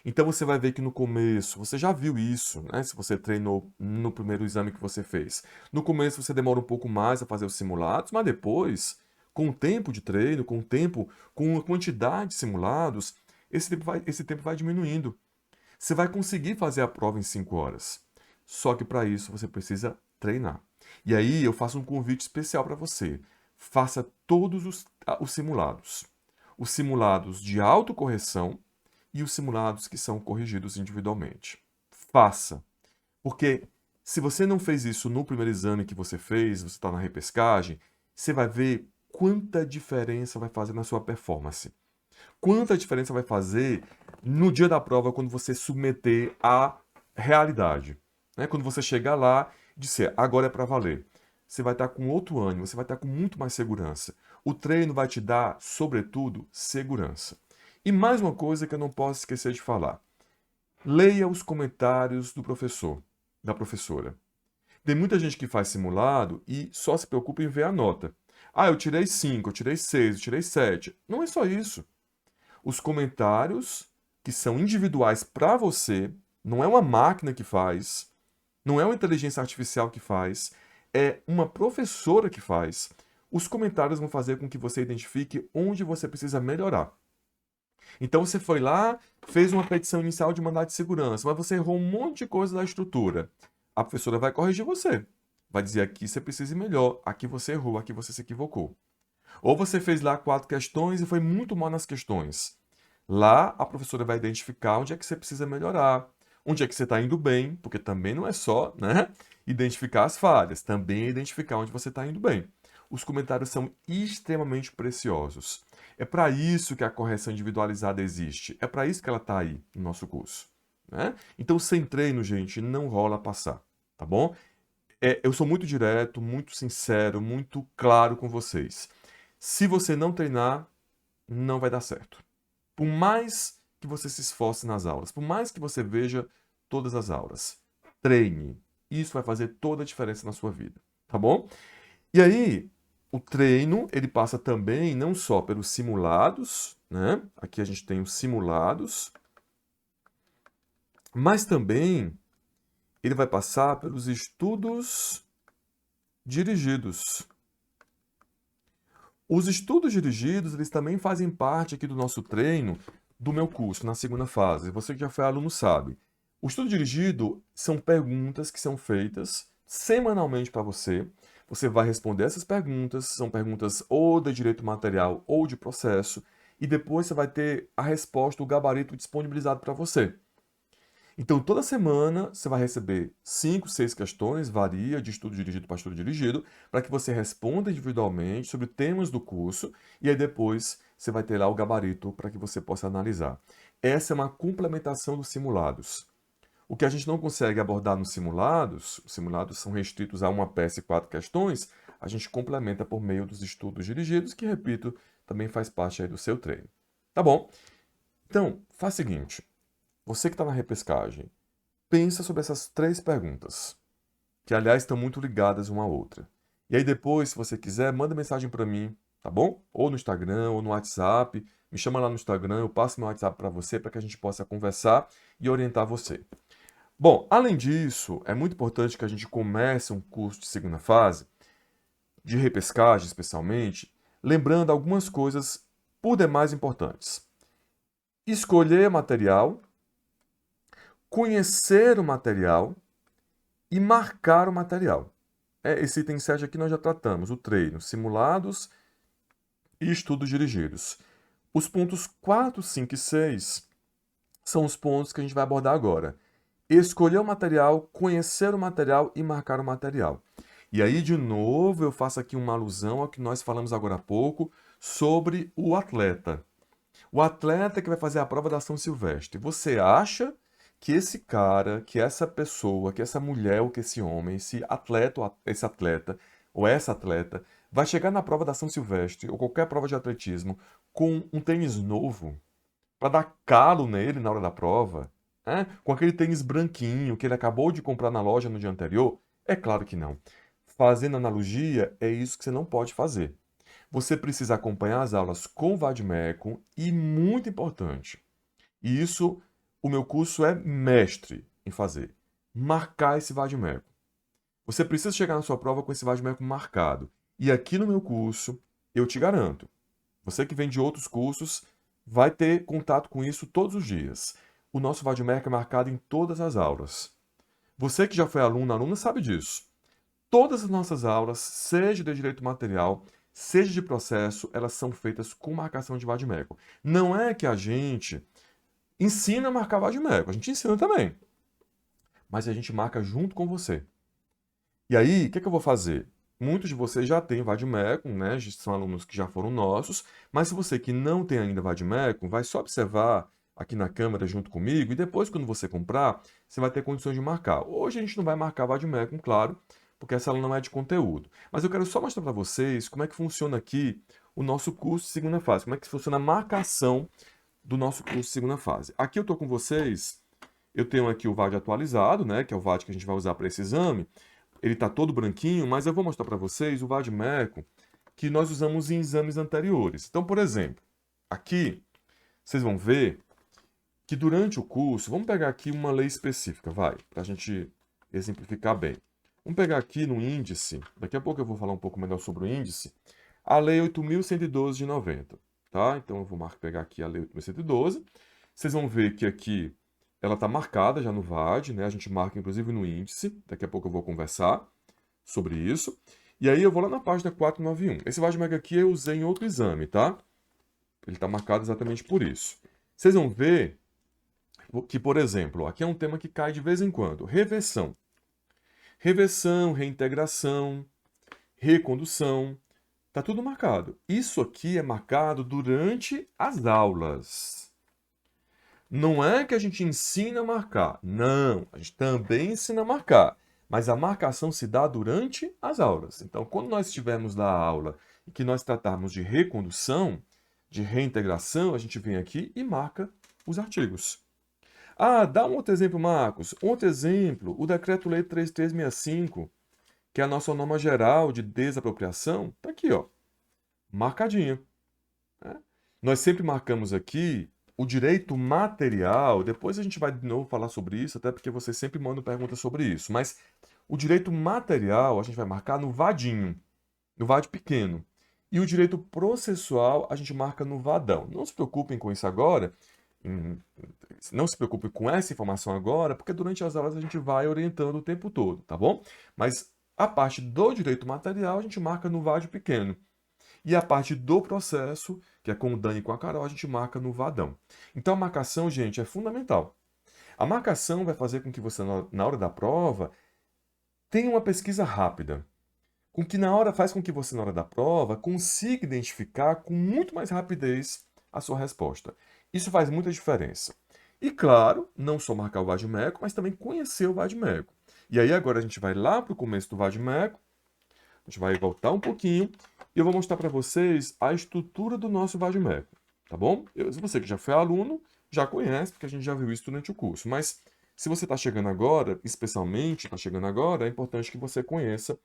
Então você vai ver que no começo, você já viu isso, né? Se você treinou no primeiro exame que você fez. No começo você demora um pouco mais a fazer os simulados, mas depois, com o tempo de treino, com o tempo, com a quantidade de simulados, esse tempo vai diminuindo. Você vai conseguir fazer a prova em 5 horas. Só que para isso você precisa treinar. E aí eu faço um convite especial para você. Faça todos os simulados. Os simulados de autocorreção e os simulados que são corrigidos individualmente. Faça. Porque se você não fez isso no primeiro exame que você fez, você está na repescagem, você vai ver quanta diferença vai fazer na sua performance. Quanta diferença vai fazer no dia da prova quando você submeter à realidade. Né? Quando você chegar lá e disser, agora é para valer. Você vai estar com outro ânimo, você vai estar com muito mais segurança. O treino vai te dar, sobretudo, segurança. E mais uma coisa que eu não posso esquecer de falar. Leia os comentários do professor. da professora. Tem muita gente que faz simulado e só se preocupa em ver a nota. Ah, eu tirei 5, eu tirei 6, eu tirei 7. Não é só isso. Os comentários que são individuais para você, não é uma máquina que faz, não é uma inteligência artificial que faz, é uma professora que faz. Os comentários vão fazer com que você identifique onde você precisa melhorar. Então você foi lá, fez uma petição inicial de mandado de segurança, mas você errou um monte de coisa da estrutura. A professora vai corrigir você. Vai dizer aqui você precisa ir melhor, aqui você errou, aqui você se equivocou. Ou você fez lá 4 questões e foi muito mal nas questões. Lá a professora vai identificar onde é que você precisa melhorar, onde é que você está indo bem, porque também não é só, né, identificar as falhas, também é identificar onde você está indo bem. Os comentários são extremamente preciosos. É para isso que a correção individualizada existe. É para isso que ela está aí no nosso curso, né? Então, sem treino, gente, não rola passar, tá bom? Eu sou muito direto, muito sincero, muito claro com vocês. Se você não treinar, não vai dar certo. Por mais que você se esforce nas aulas, por mais que você veja todas as aulas, treine. Isso vai fazer toda a diferença na sua vida, tá bom? E aí, o treino, ele passa também não só pelos simulados, né? Aqui a gente tem os simulados, mas também ele vai passar pelos estudos dirigidos. Os estudos dirigidos, eles também fazem parte aqui do nosso treino, do meu curso, na segunda fase. Você que já foi aluno sabe. O estudo dirigido são perguntas que são feitas semanalmente para você. Você vai responder essas perguntas, são perguntas ou de direito material ou de processo, e depois você vai ter a resposta, o gabarito disponibilizado para você. Então, toda semana você vai receber 5, 6 questões, varia de estudo dirigido para estudo dirigido, para que você responda individualmente sobre temas do curso e aí depois você vai ter lá o gabarito para que você possa analisar. Essa é uma complementação dos simulados. O que a gente não consegue abordar nos simulados, os simulados são restritos a uma peça e 4 questões, a gente complementa por meio dos estudos dirigidos, que, repito, também faz parte aí do seu treino. Tá bom? Então, faz o seguinte. Você que está na repescagem, pensa sobre essas 3 perguntas, que aliás estão muito ligadas uma à outra. E aí depois, se você quiser, manda mensagem para mim, tá bom? Ou no Instagram, ou no WhatsApp. Me chama lá no Instagram, eu passo meu WhatsApp para você, para que a gente possa conversar e orientar você. Bom, além disso, é muito importante que a gente comece um curso de segunda fase, de repescagem especialmente, lembrando algumas coisas por demais importantes. Escolher material, conhecer o material e marcar o material. Esse item 7 aqui nós já tratamos, o treino, simulados e estudos dirigidos. Os pontos 4, 5 e 6 são os pontos que a gente vai abordar agora. Escolher o material, conhecer o material e marcar o material. E aí, de novo, eu faço aqui uma alusão ao que nós falamos agora há pouco sobre o atleta. O atleta que vai fazer a prova da São Silvestre. Você acha que esse cara, que essa pessoa, que essa mulher ou que esse homem, esse atleta ou essa atleta, vai chegar na prova da São Silvestre ou qualquer prova de atletismo com um tênis novo para dar calo nele na hora da prova, né? Com aquele tênis branquinho que ele acabou de comprar na loja no dia anterior? É claro que não. Fazendo analogia, é isso que você não pode fazer. Você precisa acompanhar as aulas com vade-mecum e, muito importante, e isso o meu curso é mestre em fazer, marcar esse vade-mecum. Você precisa chegar na sua prova com esse vade-mecum marcado. E aqui no meu curso, eu te garanto, você que vem de outros cursos vai ter contato com isso todos os dias. O nosso vade-mecum é marcado em todas as aulas. Você que já foi aluno, aluna, sabe disso. Todas as nossas aulas, seja de direito material, seja de processo, elas são feitas com marcação de vade-mecum. Não é que a gente ensina a marcar vade-mecum, a gente ensina também. Mas a gente marca junto com você. E aí, o que eu vou fazer? Muitos de vocês já têm vade-mecum, né? São alunos que já foram nossos, mas se você que não tem ainda vade-mecum, vai só observar aqui na câmera junto comigo e depois, quando você comprar, você vai ter condições de marcar. Hoje a gente não vai marcar vade-mecum, claro, porque essa aula não é de conteúdo. Mas eu quero só mostrar para vocês como é que funciona aqui o nosso curso de segunda fase, como é que funciona a marcação do nosso curso de segunda fase. Aqui eu estou com vocês, eu tenho aqui o VAD atualizado, né, que é o VAD que a gente vai usar para esse exame. Ele está todo branquinho, mas eu vou mostrar para vocês o VAD-MECO que nós usamos em exames anteriores. Então, por exemplo, aqui vocês vão ver que durante o curso, vamos pegar aqui uma lei específica, vai, para a gente exemplificar bem. Vamos pegar aqui no índice, daqui a pouco eu vou falar um pouco melhor sobre o índice, a Lei 8.112 de 90, tá? Então eu vou pegar aqui a Lei 8.112. Vocês vão ver que aqui ela está marcada já no VAD, né? A gente marca inclusive no índice, daqui a pouco eu vou conversar sobre isso. E aí eu vou lá na página 491. Esse VAD-MECO aqui eu usei em outro exame, tá? Ele está marcado exatamente por isso. Vocês vão ver que, por exemplo, aqui é um tema que cai de vez em quando. Reversão. Reversão, reintegração, recondução, tá tudo marcado. Isso aqui é marcado durante as aulas. Não é que a gente ensina a marcar. Não, a gente também ensina a marcar. Mas a marcação se dá durante as aulas. Então, quando nós estivermos na aula e que nós tratarmos de recondução, de reintegração, a gente vem aqui e marca os artigos. Ah, dá um outro exemplo, Marcos. Outro exemplo, o Decreto-Lei 3365, que é a nossa norma geral de desapropriação, está aqui, ó, marcadinho, né? Nós sempre marcamos aqui o direito material, depois a gente vai de novo falar sobre isso, até porque vocês sempre mandam perguntas sobre isso, mas o direito material a gente vai marcar no vadinho, no VAD pequeno. E o direito processual a gente marca no vadão. Não se preocupem com isso agora, não se preocupe com essa informação agora, porque durante as aulas a gente vai orientando o tempo todo, tá bom? Mas a parte do direito material a gente marca no VAD pequeno. E a parte do processo, que é com o Dani e com a Carol, a gente marca no vadão. Então a marcação, gente, é fundamental. A marcação vai fazer com que você, na hora da prova, tenha uma pesquisa rápida. Faz com que você, na hora da prova, consiga identificar com muito mais rapidez a sua resposta. Isso faz muita diferença. E claro, não só marcar o VAD-MECO, mas também conhecer o VAD-MECO. E aí agora a gente vai lá para o começo do VAD-MECO, a gente vai voltar um pouquinho e eu vou mostrar para vocês a estrutura do nosso VAD-MECO, tá bom? Você que já foi aluno, já conhece, porque a gente já viu isso durante o curso. Mas se você está chegando agora, especialmente está chegando agora, é importante que você conheça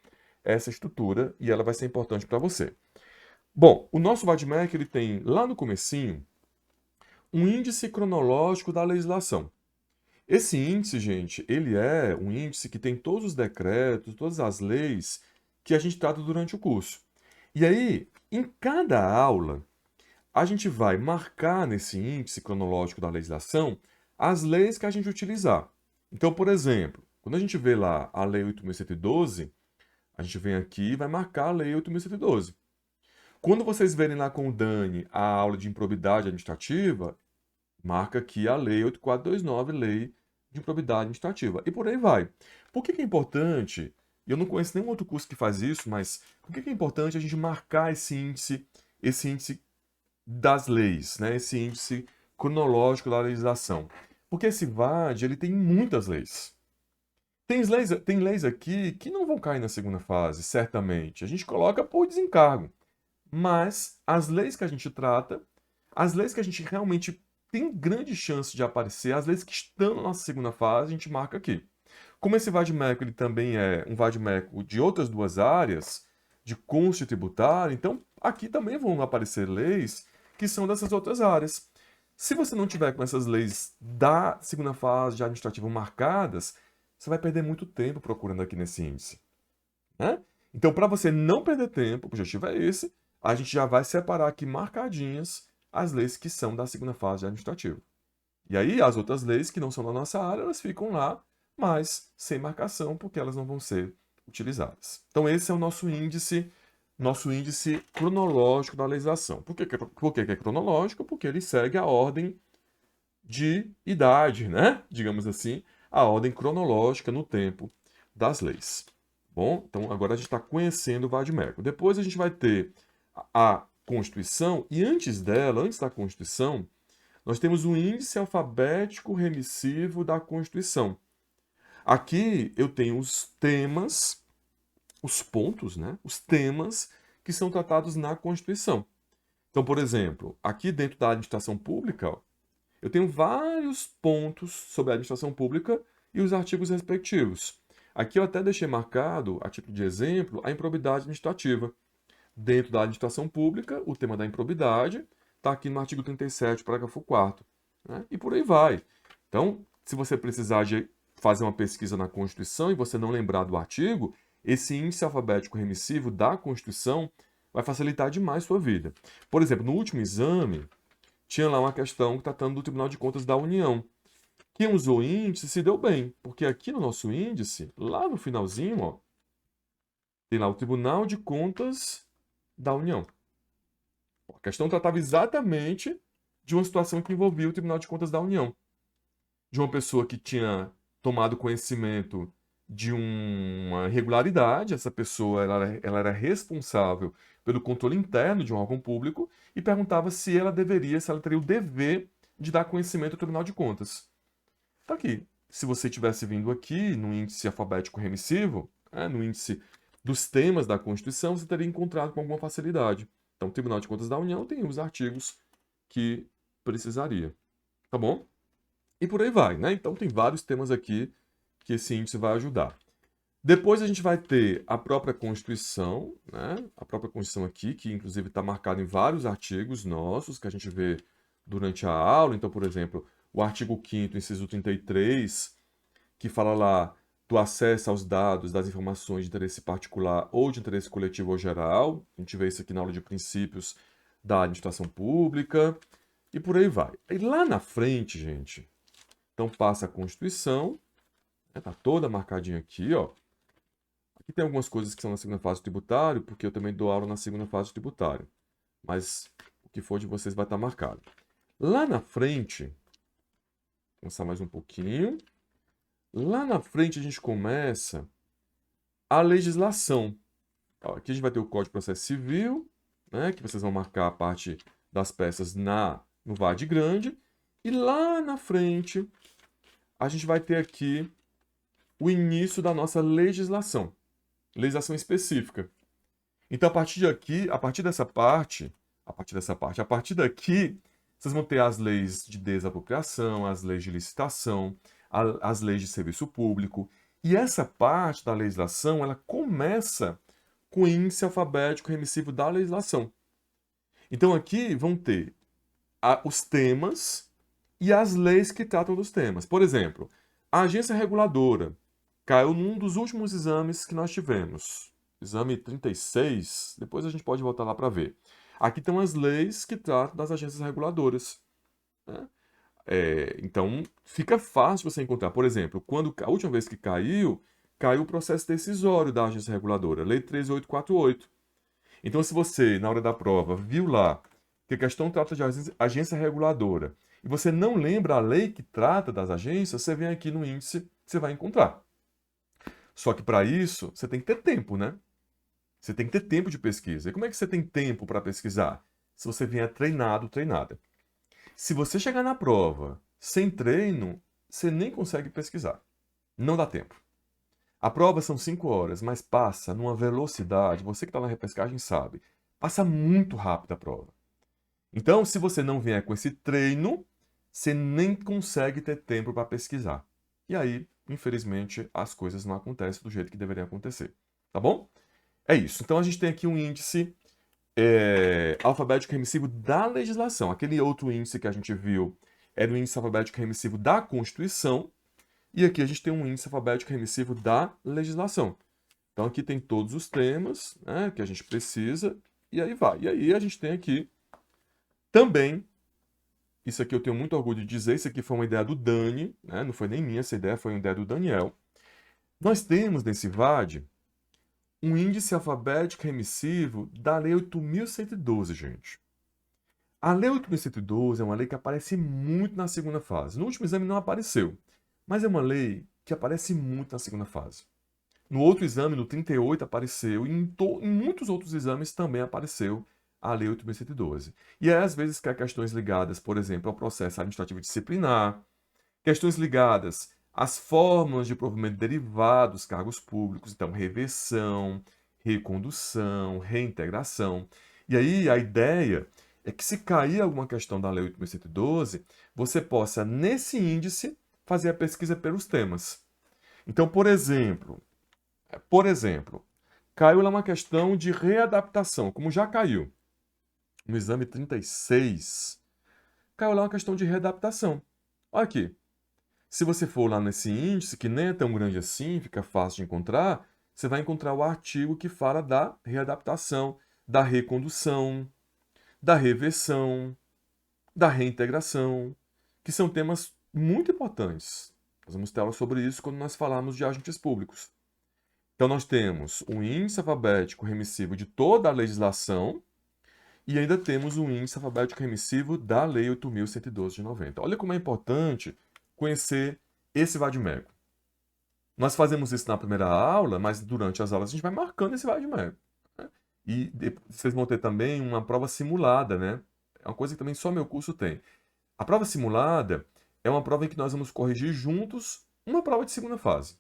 essa estrutura e ela vai ser importante para você. Bom, o nosso VAD-MECO ele tem lá no comecinho um índice cronológico da legislação. Esse índice, gente, ele é um índice que tem todos os decretos, todas as leis que a gente trata durante o curso. E aí, em cada aula, a gente vai marcar nesse índice cronológico da legislação as leis que a gente utilizar. Então, por exemplo, quando a gente vê lá a Lei 8.112, a gente vem aqui e vai marcar a Lei 8.112. Quando vocês verem lá com o Dani a aula de improbidade administrativa, marca aqui a Lei 8.429, Lei de Improbidade Administrativa. E por aí vai. Por que é importante? Eu não conheço nenhum outro curso que faz isso, mas por que é importante a gente marcar esse índice das leis, né? Esse índice cronológico da legislação? Porque esse VAD, ele tem muitas leis. Tem leis aqui que não vão cair na segunda fase, certamente. A gente coloca por desencargo. Mas as leis que a gente trata, as leis que a gente realmente tem grande chance de aparecer, as leis que estão na nossa segunda fase, a gente marca aqui. Como esse VAD-MECO ele também é um VAD-MECO de outras duas áreas, de Constituição tributária, então aqui também vão aparecer leis que são dessas outras áreas. Se você não tiver com essas leis da segunda fase de administrativo marcadas, você vai perder muito tempo procurando aqui nesse índice, né? Então, para você não perder tempo, o objetivo é esse, a gente já vai separar aqui marcadinhas as leis que são da segunda fase de administrativo. E aí, as outras leis que não são da nossa área, elas ficam lá, mas sem marcação, porque elas não vão ser utilizadas. Então, esse é o nosso índice cronológico da legislação. Por que é cronológico? Porque ele segue a ordem de idade, né? Digamos assim, a ordem cronológica no tempo das leis. Bom, então agora a gente está conhecendo o VAD-MECO. Depois a gente vai ter a Constituição, e antes da Constituição, nós temos o índice alfabético remissivo da Constituição. Aqui eu tenho os temas, os pontos, né? Os temas que são tratados na Constituição. Então, por exemplo, aqui dentro da administração pública, ó, Eu tenho vários pontos sobre a administração pública e os artigos respectivos. Aqui eu até deixei marcado, a título de exemplo, a improbidade administrativa. Dentro da administração pública, o tema da improbidade está aqui no artigo 37, parágrafo 4º, né? E por aí vai. Então, se você precisar de fazer uma pesquisa na Constituição e você não lembrar do artigo, esse índice alfabético remissivo da Constituição vai facilitar demais a sua vida. Por exemplo, no último exame, tinha lá uma questão tratando do Tribunal de Contas da União. Quem usou o índice se deu bem, porque aqui no nosso índice, lá no finalzinho, ó, tem lá o Tribunal de Contas da União. A questão tratava exatamente de uma situação que envolvia o Tribunal de Contas da União. De uma pessoa que tinha tomado conhecimento de uma irregularidade, essa pessoa ela era responsável pelo controle interno de um órgão público e perguntava se ela teria o dever de dar conhecimento ao Tribunal de Contas. Tá aqui. Se você tivesse vindo aqui no índice alfabético remissivo, no índice dos temas da Constituição, você teria encontrado com alguma facilidade. Então, o Tribunal de Contas da União tem os artigos que precisaria. Tá bom? E por aí vai, né? Então, tem vários temas aqui que esse índice vai ajudar. Depois a gente vai ter a própria Constituição, né? A própria Constituição aqui, que inclusive está marcada em vários artigos nossos que a gente vê durante a aula. Então, por exemplo, o artigo 5º, inciso 33, que fala lá do acesso aos dados das informações de interesse particular ou de interesse coletivo ou geral. A gente vê isso aqui na aula de princípios da administração pública e por aí vai. E lá na frente, gente, então passa a Constituição, tá toda marcadinha aqui, ó. Aqui tem algumas coisas que são na segunda fase do tributário, porque eu também dou aula na segunda fase do tributário. Mas o que for de vocês vai estar marcado. Lá na frente, vou avançar mais um pouquinho. Lá na frente a gente começa a legislação. Aqui a gente vai ter o Código de Processo Civil, né, que vocês vão marcar a parte das peças no VAD grande. E lá na frente a gente vai ter aqui o início da nossa legislação específica. Então, a partir daqui, vocês vão ter as leis de desapropriação, as leis de licitação, as leis de serviço público. E essa parte da legislação, ela começa com o índice alfabético remissivo da legislação. Então, aqui vão ter os temas e as leis que tratam dos temas. Por exemplo, a agência reguladora caiu num dos últimos exames que nós tivemos. Exame 36, depois a gente pode voltar lá para ver. Aqui estão as leis que tratam das agências reguladoras, né? Então, fica fácil você encontrar. Por exemplo, quando a última vez que caiu o processo decisório da agência reguladora, Lei 13848. Então, se você, na hora da prova, viu lá que a questão trata de agência reguladora e você não lembra a lei que trata das agências, você vem aqui no índice, você vai encontrar. Só que para isso, você tem que ter tempo, né? Você tem que ter tempo de pesquisa. E como é que você tem tempo para pesquisar? Se você vier treinado, treinada. Se você chegar na prova sem treino, você nem consegue pesquisar. Não dá tempo. A prova são 5 horas, mas passa numa velocidade, você que está na repescagem sabe, passa muito rápido a prova. Então, se você não vier com esse treino, você nem consegue ter tempo para pesquisar. E aí, infelizmente, as coisas não acontecem do jeito que deveriam acontecer. Tá bom? É isso. Então, a gente tem aqui um índice alfabético remissivo da legislação. Aquele outro índice que a gente viu era o índice alfabético remissivo da Constituição. E aqui a gente tem um índice alfabético remissivo da legislação. Então, aqui tem todos os temas, né, que a gente precisa. E aí vai. E aí a gente tem aqui também, isso aqui eu tenho muito orgulho de dizer, isso aqui foi uma ideia do Dani, né? Não foi nem minha essa ideia, foi uma ideia do Daniel. Nós temos nesse VAD um índice alfabético remissivo da Lei 8.112, gente. A Lei 8.112 é uma lei que aparece muito na segunda fase. No último exame não apareceu, mas é uma lei que aparece muito na segunda fase. No outro exame, no 38, apareceu, e em muitos outros exames também apareceu a Lei 8.112. E aí, às vezes, quer questões ligadas, por exemplo, ao processo administrativo disciplinar, questões ligadas às fórmulas de provimento derivado dos cargos públicos, então reversão, recondução, reintegração. E aí a ideia é que se cair alguma questão da Lei 8.112, você possa, nesse índice, fazer a pesquisa pelos temas. Então, por exemplo, caiu lá uma questão de readaptação, como já caiu no exame 36, caiu lá uma questão de readaptação. Olha aqui, se você for lá nesse índice, que nem é tão grande assim, fica fácil de encontrar, você vai encontrar o artigo que fala da readaptação, da recondução, da reversão, da reintegração, que são temas muito importantes. Nós vamos ter aula sobre isso quando nós falarmos de agentes públicos. Então, nós temos o índice alfabético remissivo de toda a legislação e ainda temos o índice alfabético remissivo da Lei 8.112 de 90. Olha como é importante conhecer esse vade-mecum. Nós fazemos isso na primeira aula, mas durante as aulas a gente vai marcando esse vade-mecum. Né? E vocês vão ter também uma prova simulada, né? É uma coisa que também só meu curso tem. A prova simulada é uma prova em que nós vamos corrigir juntos uma prova de segunda fase.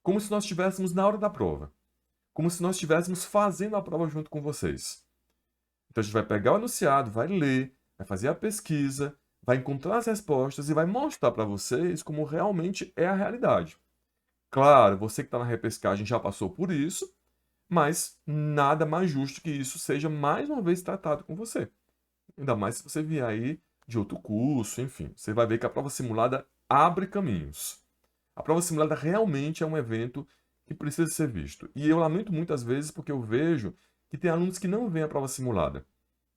Como se nós estivéssemos na hora da prova. Como se nós estivéssemos fazendo a prova junto com vocês. Então a gente vai pegar o enunciado, vai ler, vai fazer a pesquisa, vai encontrar as respostas e vai mostrar para vocês como realmente é a realidade. Claro, você que está na repescagem já passou por isso, mas nada mais justo que isso seja mais uma vez tratado com você. Ainda mais se você vier aí de outro curso, enfim. Você vai ver que a prova simulada abre caminhos. A prova simulada realmente é um evento que precisa ser visto. E eu lamento muitas vezes porque eu vejo que tem alunos que não veem a prova simulada.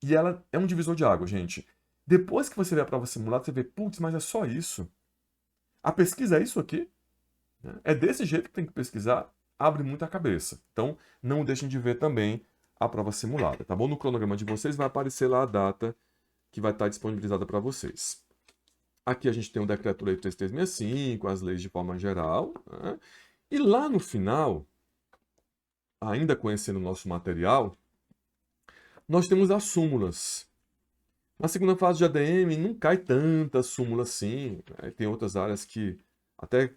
E ela é um divisor de água, gente. Depois que você vê a prova simulada, você vê, putz, mas é só isso? A pesquisa é isso aqui? É desse jeito que tem que pesquisar? Abre muito a cabeça. Então, não deixem de ver também a prova simulada, tá bom? No cronograma de vocês vai aparecer lá a data que vai estar disponibilizada para vocês. Aqui a gente tem o Decreto-Lei 3365, as leis de forma geral. Né? E lá no final, ainda conhecendo o nosso material, nós temos as súmulas. Na segunda fase de ADM não cai tanta súmula assim. Né? Tem outras áreas que até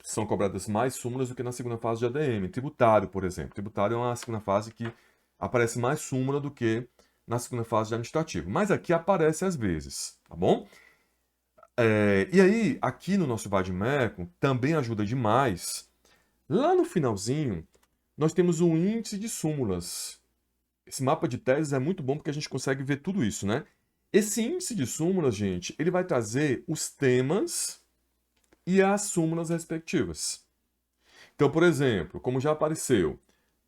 são cobradas mais súmulas do que na segunda fase de ADM. Tributário, por exemplo. Tributário é uma segunda fase que aparece mais súmula do que na segunda fase de administrativo. Mas aqui aparece às vezes, tá bom? E aí, aqui no nosso vade-mecum, também ajuda demais. Lá no finalzinho, nós temos um índice de súmulas. Esse mapa de teses é muito bom porque a gente consegue ver tudo isso, né? Esse índice de súmulas, gente, ele vai trazer os temas e as súmulas respectivas. Então, por exemplo, como já apareceu,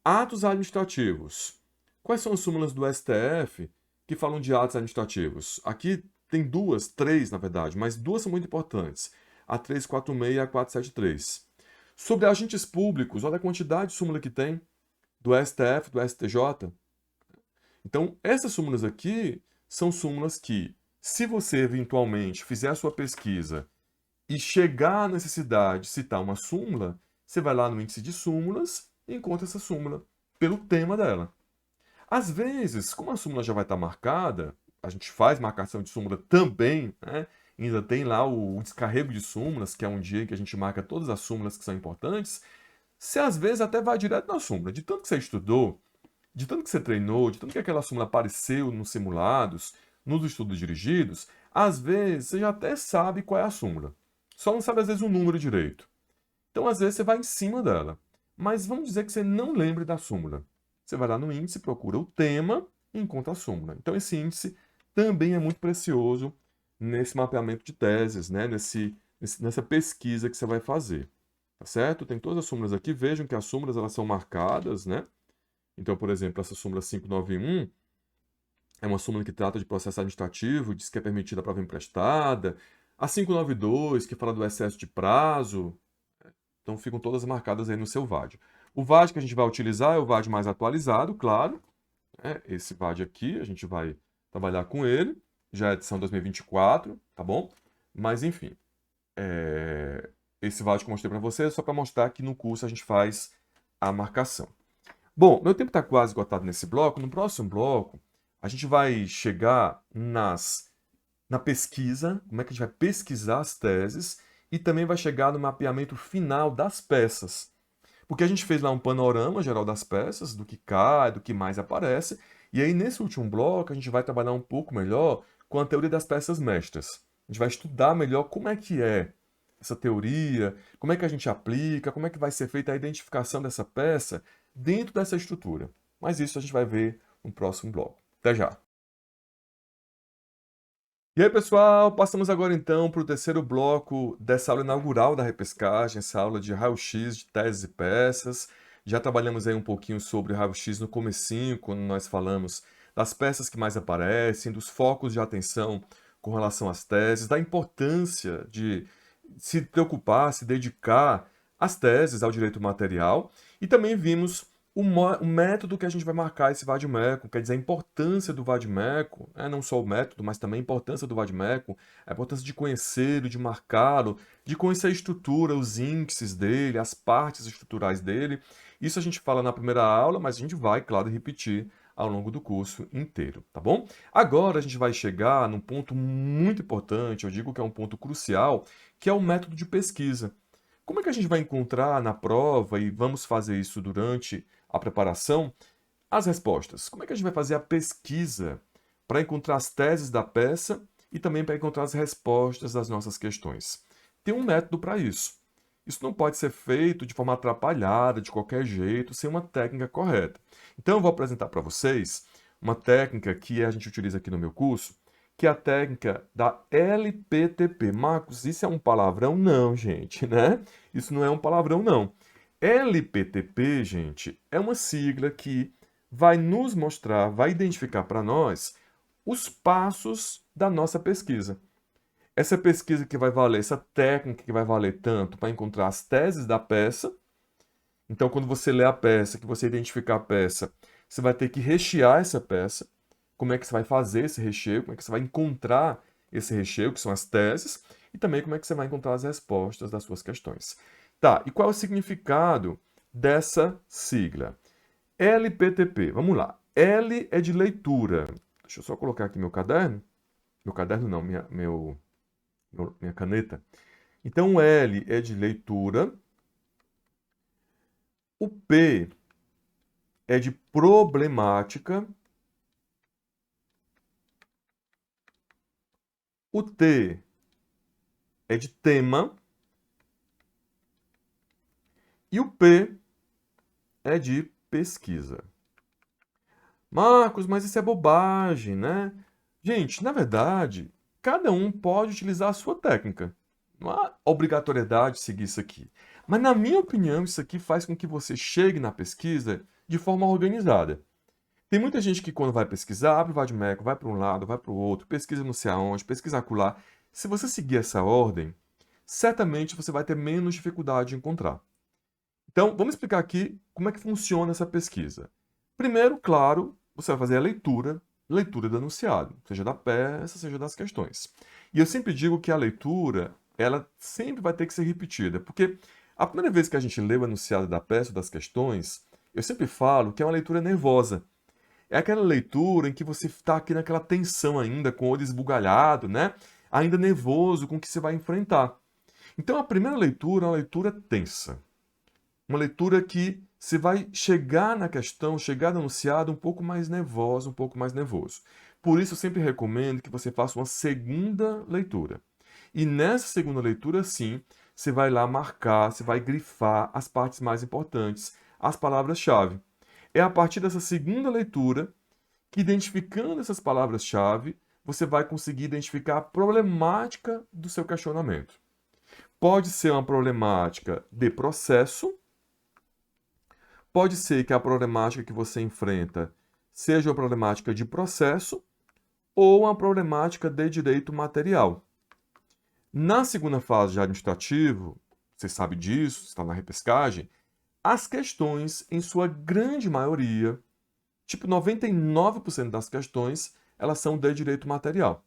atos administrativos. Quais são as súmulas do STF que falam de atos administrativos? Aqui tem duas, três na verdade, mas duas são muito importantes. A 346 e a 473. Sobre agentes públicos, olha a quantidade de súmula que tem do STF, do STJ. Então, essas súmulas aqui são súmulas que, se você eventualmente fizer a sua pesquisa e chegar à necessidade de citar uma súmula, você vai lá no índice de súmulas e encontra essa súmula pelo tema dela. Às vezes, como a súmula já vai estar marcada, a gente faz marcação de súmula também, né? Ainda tem lá o descarrego de súmulas, que é um dia em que a gente marca todas as súmulas que são importantes. Você às vezes até vai direto na súmula. De tanto que você estudou, de tanto que você treinou, de tanto que aquela súmula apareceu nos simulados, nos estudos dirigidos, às vezes você já até sabe qual é a súmula. Só não sabe às vezes o número direito. Então às vezes você vai em cima dela. Mas vamos dizer que você não lembre da súmula. Você vai lá no índice, procura o tema e encontra a súmula. Então esse índice também é muito precioso nesse mapeamento de teses, né? Nessa pesquisa que você vai fazer. Tá certo? Tem todas as súmulas aqui. Vejam que as súmulas elas são marcadas, né? Então, por exemplo, essa súmula 591 é uma súmula que trata de processo administrativo, diz que é permitida a prova emprestada. A 592, que fala do excesso de prazo. Então, ficam todas marcadas aí no seu VAD. O VAD que a gente vai utilizar é o VAD mais atualizado, claro. Esse VAD aqui, a gente vai trabalhar com ele. Já é edição 2024, tá bom? Mas, enfim. Esse VAD que eu mostrei para vocês é só para mostrar que no curso a gente faz a marcação. Bom, meu tempo está quase esgotado nesse bloco. No próximo bloco, a gente vai chegar na pesquisa, como é que a gente vai pesquisar as teses, e também vai chegar no mapeamento final das peças. Porque a gente fez lá um panorama geral das peças, do que cai, do que mais aparece, E aí, nesse último bloco, a gente vai trabalhar um pouco melhor com a teoria das peças mestras. A gente vai estudar melhor como é que é essa teoria, como é que a gente aplica, como é que vai ser feita a identificação dessa peça dentro dessa estrutura. Mas isso a gente vai ver no próximo bloco. Até já! E aí, pessoal, passamos agora então para o terceiro bloco dessa aula inaugural da repescagem, essa aula de raio-x de teses e peças. Já trabalhamos aí um pouquinho sobre raio-x no comecinho, quando nós falamos das peças que mais aparecem, dos focos de atenção com relação às teses, da importância de se preocupar, se dedicar às teses, ao direito material. E também vimos o método que a gente vai marcar esse vade-mecum, quer dizer, a importância do vade-mecum, não só o método, mas também a importância do vade-mecum, a importância de conhecê-lo, de marcá-lo, de conhecer a estrutura, os índices dele, as partes estruturais dele. Isso a gente fala na primeira aula, mas a gente vai, claro, repetir ao longo do curso inteiro, tá bom? Agora a gente vai chegar num ponto muito importante, eu digo que é um ponto crucial, que é o método de pesquisa. Como é que a gente vai encontrar na prova, e vamos fazer isso durante a preparação, as respostas? Como é que a gente vai fazer a pesquisa para encontrar as teses da peça e também para encontrar as respostas das nossas questões? Tem um método para isso. Isso não pode ser feito de forma atrapalhada, de qualquer jeito, sem uma técnica correta. Então eu vou apresentar para vocês uma técnica que a gente utiliza aqui no meu curso, que é a técnica da LPTP. Marcos, isso é um palavrão? Não, gente, né? Isso não é um palavrão, não. LPTP, gente, é uma sigla que vai nos mostrar, vai identificar para nós os passos da nossa pesquisa. Essa pesquisa que vai valer, essa técnica que vai valer tanto para encontrar as teses da peça. Então, quando você lê a peça, que você identificar a peça, você vai ter que rechear essa peça. Como é que você vai fazer esse recheio? Como é que você vai encontrar esse recheio, que são as teses? E também como é que você vai encontrar as respostas das suas questões. Tá, e qual é o significado dessa sigla? LPTP, vamos lá. L é de leitura. Deixa eu só colocar aqui meu caderno. Meu caderno não, minha caneta. Então, o L é de leitura. O P é de problemática. O T é de tema. E o P é de pesquisa. Marcos, mas isso é bobagem, né? Gente, na verdade, cada um pode utilizar a sua técnica. Não há obrigatoriedade de seguir isso aqui. Mas, na minha opinião, isso aqui faz com que você chegue na pesquisa de forma organizada. Tem muita gente que, quando vai pesquisar, abre o vade-mecum, vai para um lado, vai para o outro, pesquisa não sei aonde, pesquisa acolá. Se você seguir essa ordem, certamente você vai ter menos dificuldade de encontrar. Então, vamos explicar aqui como é que funciona essa pesquisa. Primeiro, claro, você vai fazer a leitura do enunciado, seja da peça, seja das questões. E eu sempre digo que a leitura, ela sempre vai ter que ser repetida, porque a primeira vez que a gente lê o enunciado da peça ou das questões, eu sempre falo que é uma leitura nervosa. É aquela leitura em que você está aqui naquela tensão ainda, com o olho esbugalhado, né? Ainda nervoso com o que você vai enfrentar. Então, a primeira leitura é uma leitura tensa. Uma leitura que você vai chegar na questão, chegar no enunciado um pouco mais nervosa, um pouco mais nervoso. Por isso, eu sempre recomendo que você faça uma segunda leitura. E nessa segunda leitura, sim, você vai lá marcar, você vai grifar as partes mais importantes, as palavras-chave. É a partir dessa segunda leitura que, identificando essas palavras-chave, você vai conseguir identificar a problemática do seu questionamento. Pode ser uma problemática de processo. Pode ser que a problemática que você enfrenta seja uma problemática de processo ou uma problemática de direito material. Na segunda fase de administrativo, você sabe disso, está na repescagem, as questões, em sua grande maioria, tipo 99% das questões, elas são de direito material.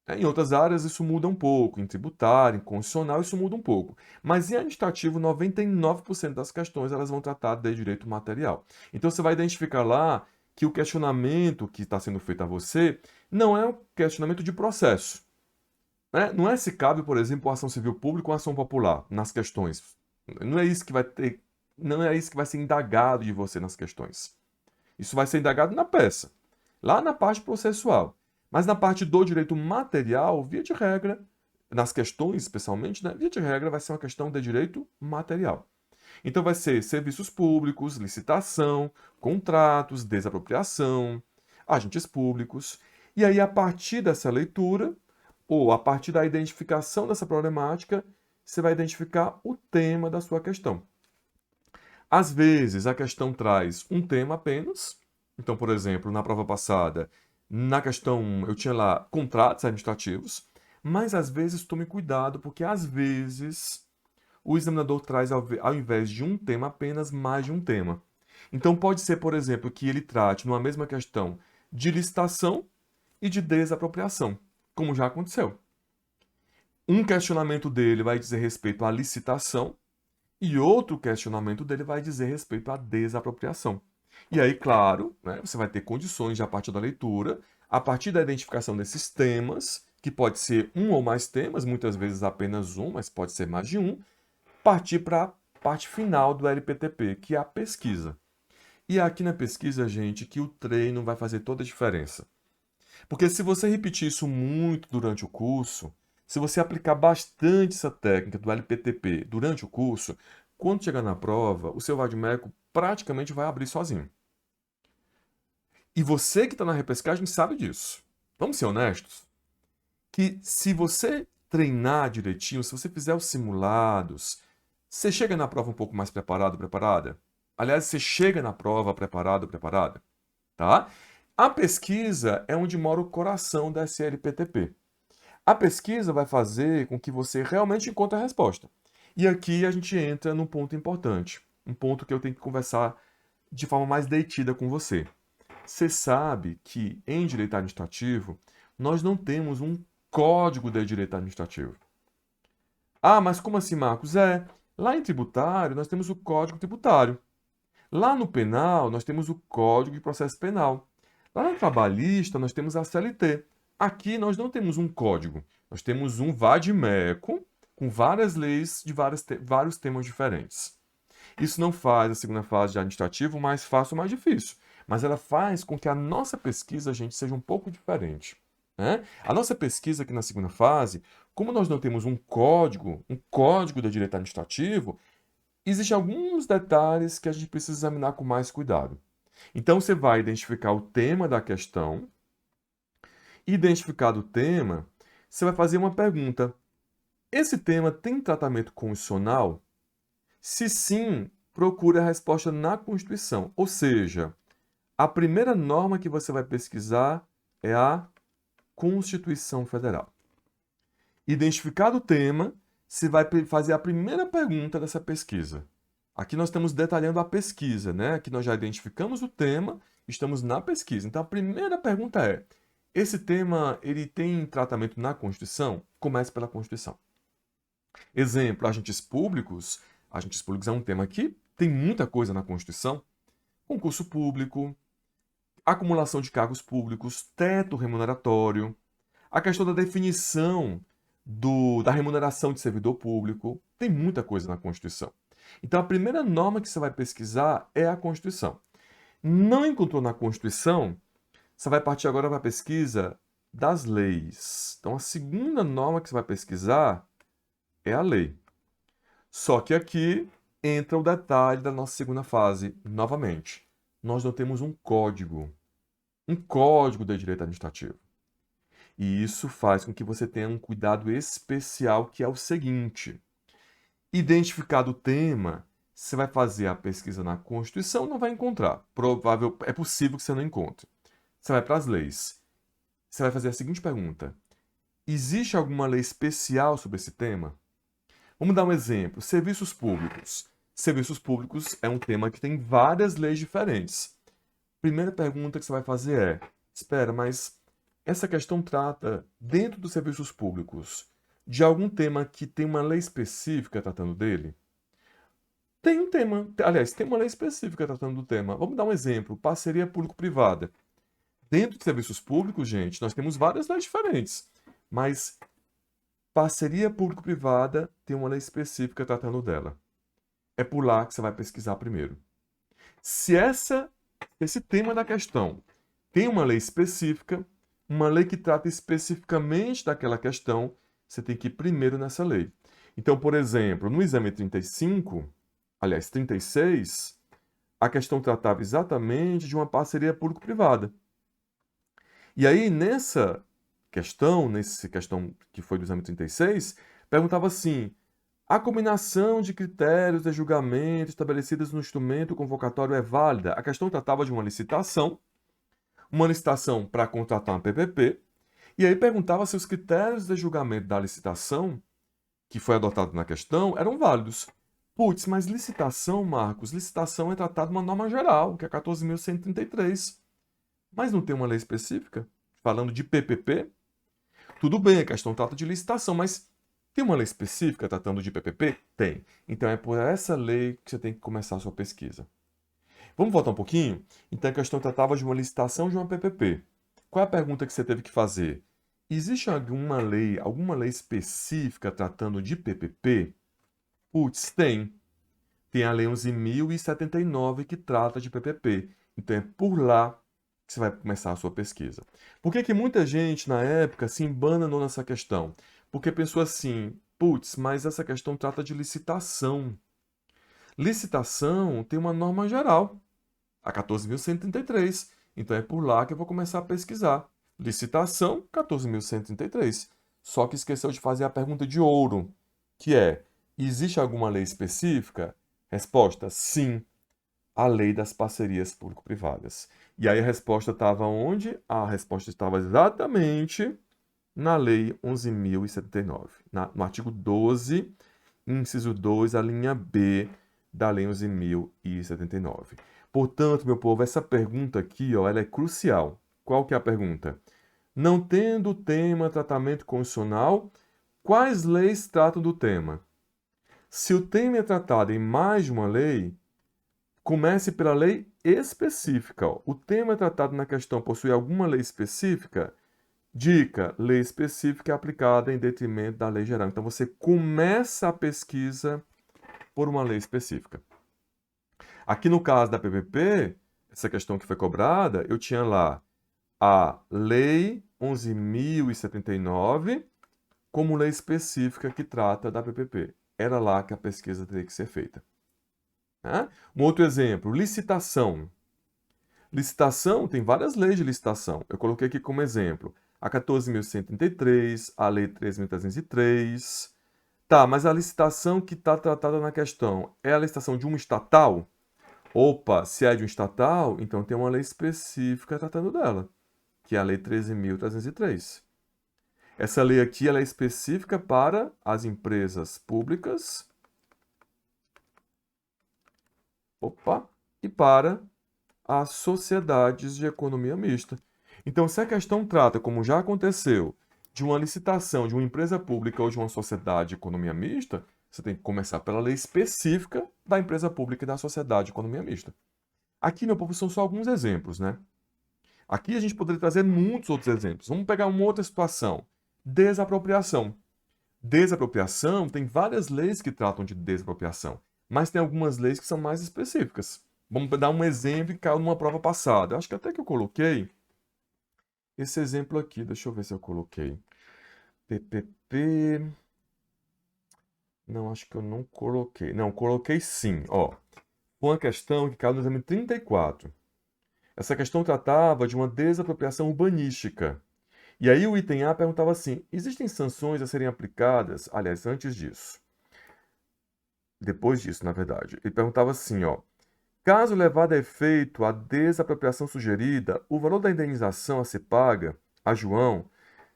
Em outras áreas isso muda um pouco, em tributário, em constitucional isso muda um pouco. Mas em administrativo, 99% das questões elas vão tratar de direito material. Então você vai identificar lá que o questionamento que está sendo feito a você não é um questionamento de processo. Né? Não é se cabe, por exemplo, ação civil pública ou ação popular nas questões. Não é isso que vai ter, não é isso que vai ser indagado de você nas questões. Isso vai ser indagado na peça, lá na parte processual. Mas na parte do direito material, via de regra, nas questões especialmente, né, via de regra vai ser uma questão de direito material. Então vai ser serviços públicos, licitação, contratos, desapropriação, agentes públicos. E aí, a partir dessa leitura, ou a partir da identificação dessa problemática, você vai identificar o tema da sua questão. Às vezes, a questão traz um tema apenas. Então, por exemplo, na prova passada, na questão eu tinha lá contratos administrativos, mas às vezes tome cuidado, porque às vezes o examinador traz, ao invés de um tema apenas, mais de um tema. Então, pode ser, por exemplo, que ele trate numa mesma questão de licitação e de desapropriação, como já aconteceu. Um questionamento dele vai dizer respeito à licitação e outro questionamento dele vai dizer respeito à desapropriação. E aí, claro, né, você vai ter condições de, a partir da leitura, a partir da identificação desses temas, que pode ser um ou mais temas, muitas vezes apenas um, mas pode ser mais de um, partir para a parte final do LPTP, que é a pesquisa. E é aqui na pesquisa, gente, que o treino vai fazer toda a diferença. Porque se você repetir isso muito durante o curso, se você aplicar bastante essa técnica do LPTP durante o curso, quando chegar na prova, o seu vade-mecum praticamente vai abrir sozinho. E você que está na repescagem sabe disso. Vamos ser honestos? Que se você treinar direitinho, se você fizer os simulados, você chega na prova um pouco mais preparado, preparada? Aliás, você chega na prova preparado, preparada? Tá? A pesquisa é onde mora o coração da SLPTP. A pesquisa vai fazer com que você realmente encontre a resposta. E aqui a gente entra num ponto importante, um ponto que eu tenho que conversar de forma mais detida com você. Você sabe que em direito administrativo nós não temos um código de direito administrativo. Ah, mas como assim, Marcos? Lá em tributário nós temos o Código Tributário. Lá no penal nós temos o Código de Processo Penal. Lá no trabalhista nós temos a CLT. Aqui nós não temos um código, nós temos um vade-mecum com várias leis de vários temas diferentes. Isso não faz a segunda fase de administrativo mais fácil ou mais difícil, mas ela faz com que a nossa pesquisa, gente, seja um pouco diferente. Né? A nossa pesquisa aqui na segunda fase, como nós não temos um código de direito administrativo, existem alguns detalhes que a gente precisa examinar com mais cuidado. Então, você vai identificar o tema da questão. Identificado o tema, você vai fazer uma pergunta. Esse tema tem tratamento constitucional? Se sim, procure a resposta na Constituição. Ou seja, a primeira norma que você vai pesquisar é a Constituição Federal. Identificado o tema, você vai fazer a primeira pergunta dessa pesquisa. Aqui nós estamos detalhando a pesquisa, né? Aqui nós já identificamos o tema, estamos na pesquisa. Então a primeira pergunta é: esse tema ele tem tratamento na Constituição? Comece pela Constituição. Exemplo, agentes públicos. Agentes públicos é um tema que tem muita coisa na Constituição. Concurso público, acumulação de cargos públicos, teto remuneratório, a questão da definição da remuneração de servidor público. Tem muita coisa na Constituição. Então, a primeira norma que você vai pesquisar é a Constituição. Não encontrou na Constituição? Você vai partir agora para a pesquisa das leis. Então, a segunda norma que você vai pesquisar é a lei. Só que aqui entra o detalhe da nossa segunda fase, novamente. Nós não temos um código de direito administrativo. E isso faz com que você tenha um cuidado especial, que é o seguinte: identificado o tema, você vai fazer a pesquisa na Constituição, não vai encontrar. É possível que você não encontre. Você vai para as leis. Você vai fazer a seguinte pergunta: existe alguma lei especial sobre esse tema? Vamos dar um exemplo: serviços públicos. Serviços públicos é um tema que tem várias leis diferentes. Primeira pergunta que você vai fazer é: espera, mas essa questão trata, dentro dos serviços públicos, de algum tema que tem uma lei específica tratando dele? Tem um tema, aliás, tem uma lei específica tratando do tema. Vamos dar um exemplo: parceria público-privada. Dentro de serviços públicos, gente, nós temos várias leis diferentes, mas parceria público-privada tem uma lei específica tratando dela. É por lá que você vai pesquisar primeiro. Se essa esse tema da questão tem uma lei específica, uma lei que trata especificamente daquela questão, você tem que ir primeiro nessa lei. Então, por exemplo, no exame 35, aliás, 36, a questão tratava exatamente de uma parceria público-privada. E aí, nessa questão que foi do exame 36, perguntava assim: a combinação de critérios de julgamento estabelecidos no instrumento convocatório é válida? A questão tratava de uma licitação para contratar uma PPP, e aí perguntava se os critérios de julgamento da licitação, que foi adotado na questão, eram válidos. Putz, mas licitação, Marcos, licitação é tratada uma norma geral, que é 14.133. Mas não tem uma lei específica falando de PPP? Tudo bem, a questão trata de licitação, mas tem uma lei específica tratando de PPP? Tem. Então é por essa lei que você tem que começar a sua pesquisa. Vamos voltar um pouquinho? Então a questão tratava de uma licitação de uma PPP. Qual é a pergunta que você teve que fazer? Existe alguma lei específica tratando de PPP? Putz, tem. Tem a Lei 11.079 que trata de PPP. Então é por lá que você vai começar a sua pesquisa. Por que que muita gente na época se embananou nessa questão? Porque pensou assim, putz, mas essa questão trata de licitação. Licitação tem uma norma geral, a 14.133. Então é por lá que eu vou começar a pesquisar. Licitação, 14.133. Só que esqueceu de fazer a pergunta de ouro, que é: existe alguma lei específica? Resposta: sim, a lei das parcerias público-privadas. E aí a resposta estava onde? A resposta estava exatamente na Lei 11.079, no artigo 12, inciso 2, a linha B da Lei 11.079. Portanto, meu povo, essa pergunta aqui, ó, ela é crucial. Qual que é a pergunta? Não tendo o tema tratamento constitucional, quais leis tratam do tema? Se o tema é tratado em mais de uma lei, comece pela lei específica. Ó. O tema tratado na questão possui alguma lei específica? Dica: lei específica é aplicada em detrimento da lei geral. Então você começa a pesquisa por uma lei específica. Aqui no caso da PPP, essa questão que foi cobrada, eu tinha lá a Lei 11.079 como lei específica que trata da PPP. Era lá que a pesquisa teria que ser feita. Né? Um outro exemplo, licitação. Licitação, tem várias leis de licitação. Eu coloquei aqui como exemplo a 14.133, a Lei 3.303. Tá, mas a licitação que está tratada na questão é a licitação de uma estatal? Opa, se é de um estatal, então tem uma lei específica tratando dela, que é a Lei 13.303. Essa lei aqui ela é específica para as empresas públicas, e para as sociedades de economia mista. Então, se a questão trata, como já aconteceu, de uma licitação de uma empresa pública ou de uma sociedade de economia mista, você tem que começar pela lei específica da empresa pública e da sociedade de economia mista. Aqui, meu povo, são só alguns exemplos, né? Aqui a gente poderia trazer muitos outros exemplos. Vamos pegar uma outra situação. Desapropriação. Desapropriação, tem várias leis que tratam de desapropriação, mas tem algumas leis que são mais específicas. Vamos dar um exemplo que caiu numa prova passada. Eu acho que até que eu coloquei esse exemplo aqui. Deixa eu ver se eu coloquei. PPP. Não, acho que eu não coloquei. Não, coloquei sim. Ó, uma questão que caiu no exame 34. Essa questão tratava de uma desapropriação urbanística. E aí o item A perguntava assim: existem sanções a serem aplicadas? Aliás, antes disso. Depois disso, na verdade. Ele perguntava assim, ó: caso levada a efeito a desapropriação sugerida, o valor da indenização a ser paga a João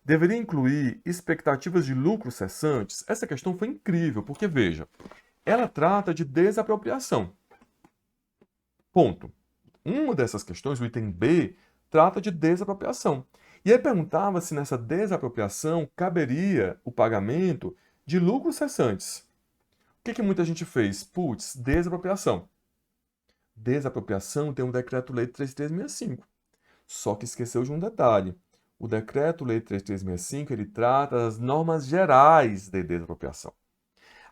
deveria incluir expectativas de lucros cessantes? Essa questão foi incrível, porque veja, ela trata de desapropriação. Ponto. Uma dessas questões, o item B, trata de desapropriação. E aí perguntava se nessa desapropriação caberia o pagamento de lucros cessantes. O que muita gente fez? Putz, desapropriação. Desapropriação tem um decreto-lei 3365. Só que esqueceu de um detalhe. O decreto-lei 3365, ele trata das normas gerais de desapropriação.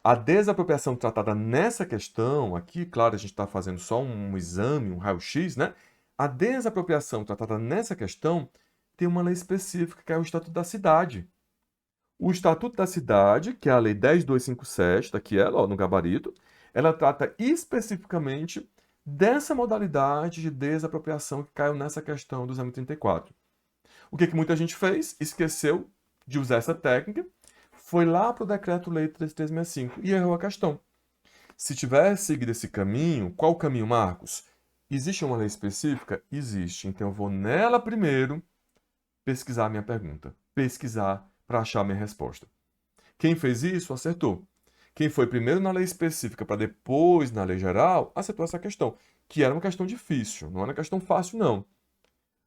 A desapropriação tratada nessa questão aqui, claro, a gente está fazendo só um exame, um raio-x, né? A desapropriação tratada nessa questão tem uma lei específica, que é o Estatuto da Cidade. O Estatuto da Cidade, que é a Lei 10.257, está aqui ela, ó, no gabarito, ela trata especificamente dessa modalidade de desapropriação que caiu nessa questão do 034. O que muita gente fez? Esqueceu de usar essa técnica, foi lá para o Decreto-Lei 3365 e errou a questão. Se tivesse seguido esse caminho, qual o caminho, Marcos? Existe uma lei específica? Existe. Então eu vou nela primeiro pesquisar a minha pergunta, pesquisar para achar a minha resposta. Quem fez isso, acertou. Quem foi primeiro na lei específica para depois na lei geral, acertou essa questão, que era uma questão difícil, não era uma questão fácil, não.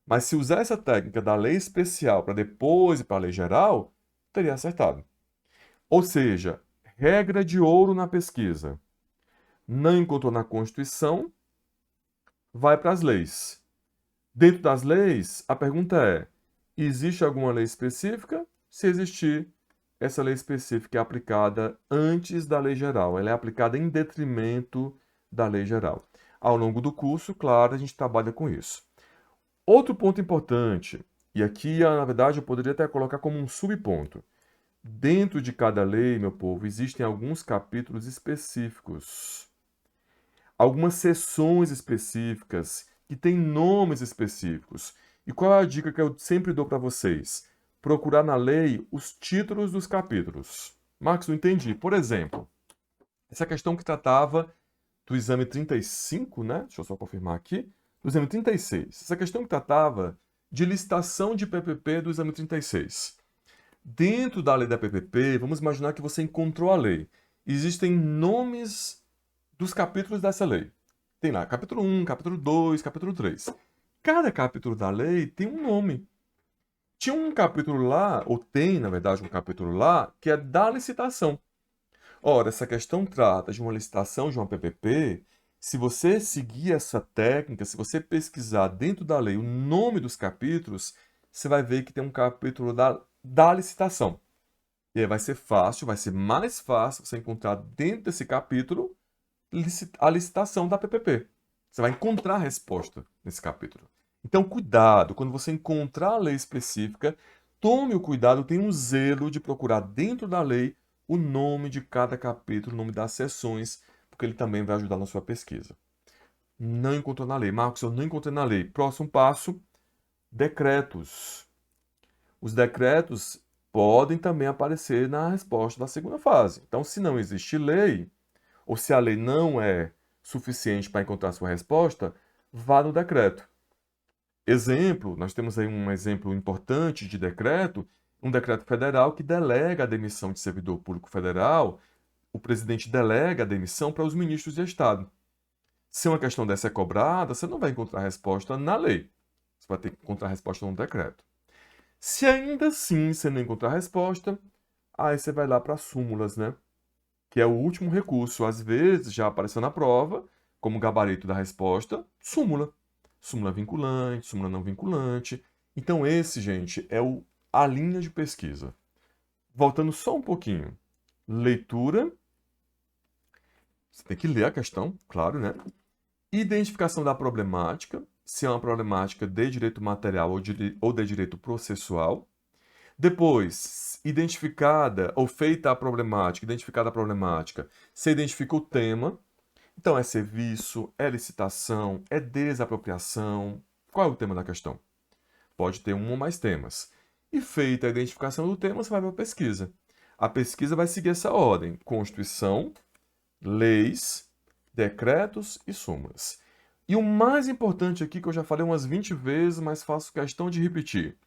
Mas se usar essa técnica da lei especial para depois ir para a lei geral, teria acertado. Ou seja, regra de ouro na pesquisa. Não encontrou na Constituição, vai para as leis. Dentro das leis, a pergunta é: existe alguma lei específica? Se existir, essa lei específica é aplicada antes da lei geral. Ela é aplicada em detrimento da lei geral. Ao longo do curso, claro, a gente trabalha com isso. Outro ponto importante, e aqui, na verdade, eu poderia até colocar como um subponto. Dentro de cada lei, meu povo, existem alguns capítulos específicos, algumas seções específicas que têm nomes específicos. E qual é a dica que eu sempre dou para vocês? Procurar na lei os títulos dos capítulos. Marcos, não entendi. Por exemplo, essa questão que tratava do exame 35, né? Deixa eu só confirmar aqui. Do exame 36. Essa questão que tratava de licitação de PPP do exame 36. Dentro da lei da PPP, vamos imaginar que você encontrou a lei. Existem nomes dos capítulos dessa lei. Tem lá capítulo 1, capítulo 2, capítulo 3. Cada capítulo da lei tem um nome. Tinha um capítulo lá, ou tem, na verdade, um capítulo lá, que é da licitação. Ora, essa questão trata de uma licitação, de uma PPP. Se você seguir essa técnica, se você pesquisar dentro da lei o nome dos capítulos, você vai ver que tem um capítulo da licitação. E aí vai ser fácil, vai ser mais fácil você encontrar dentro desse capítulo a licitação da PPP. Você vai encontrar a resposta nesse capítulo. Então, cuidado, quando você encontrar a lei específica, tome o cuidado, tenha um zelo de procurar dentro da lei o nome de cada capítulo, o nome das seções, porque ele também vai ajudar na sua pesquisa. Não encontrou na lei. Marcos, eu não encontrei na lei. Próximo passo, decretos. Os decretos podem também aparecer na resposta da segunda fase. Então, se não existe lei, ou se a lei não é suficiente para encontrar sua resposta, vá no decreto. Exemplo, nós temos aí um exemplo importante de decreto, um decreto federal que delega a demissão de servidor público federal, o presidente delega a demissão para os ministros de Estado. Se uma questão dessa é cobrada, você não vai encontrar resposta na lei. Você vai ter que encontrar resposta no decreto. Se ainda assim você não encontrar resposta, aí você vai lá para as súmulas, né? Que é o último recurso. Às vezes já apareceu na prova, como gabarito da resposta, súmula. Súmula vinculante, súmula não vinculante. Então esse, gente, é a linha de pesquisa. Voltando só um pouquinho. Leitura. Você tem que ler a questão, claro, né? Identificação da problemática, se é uma problemática de direito material ou de direito processual. Depois, identificada ou feita a problemática, identificada a problemática, você identifica o tema. Então, é serviço, é licitação, é desapropriação. Qual é o tema da questão? Pode ter um ou mais temas. E feita a identificação do tema, você vai para a pesquisa. A pesquisa vai seguir essa ordem: Constituição, leis, decretos e súmulas. E o mais importante aqui, que eu já falei umas 20 vezes, mas faço questão de repetir.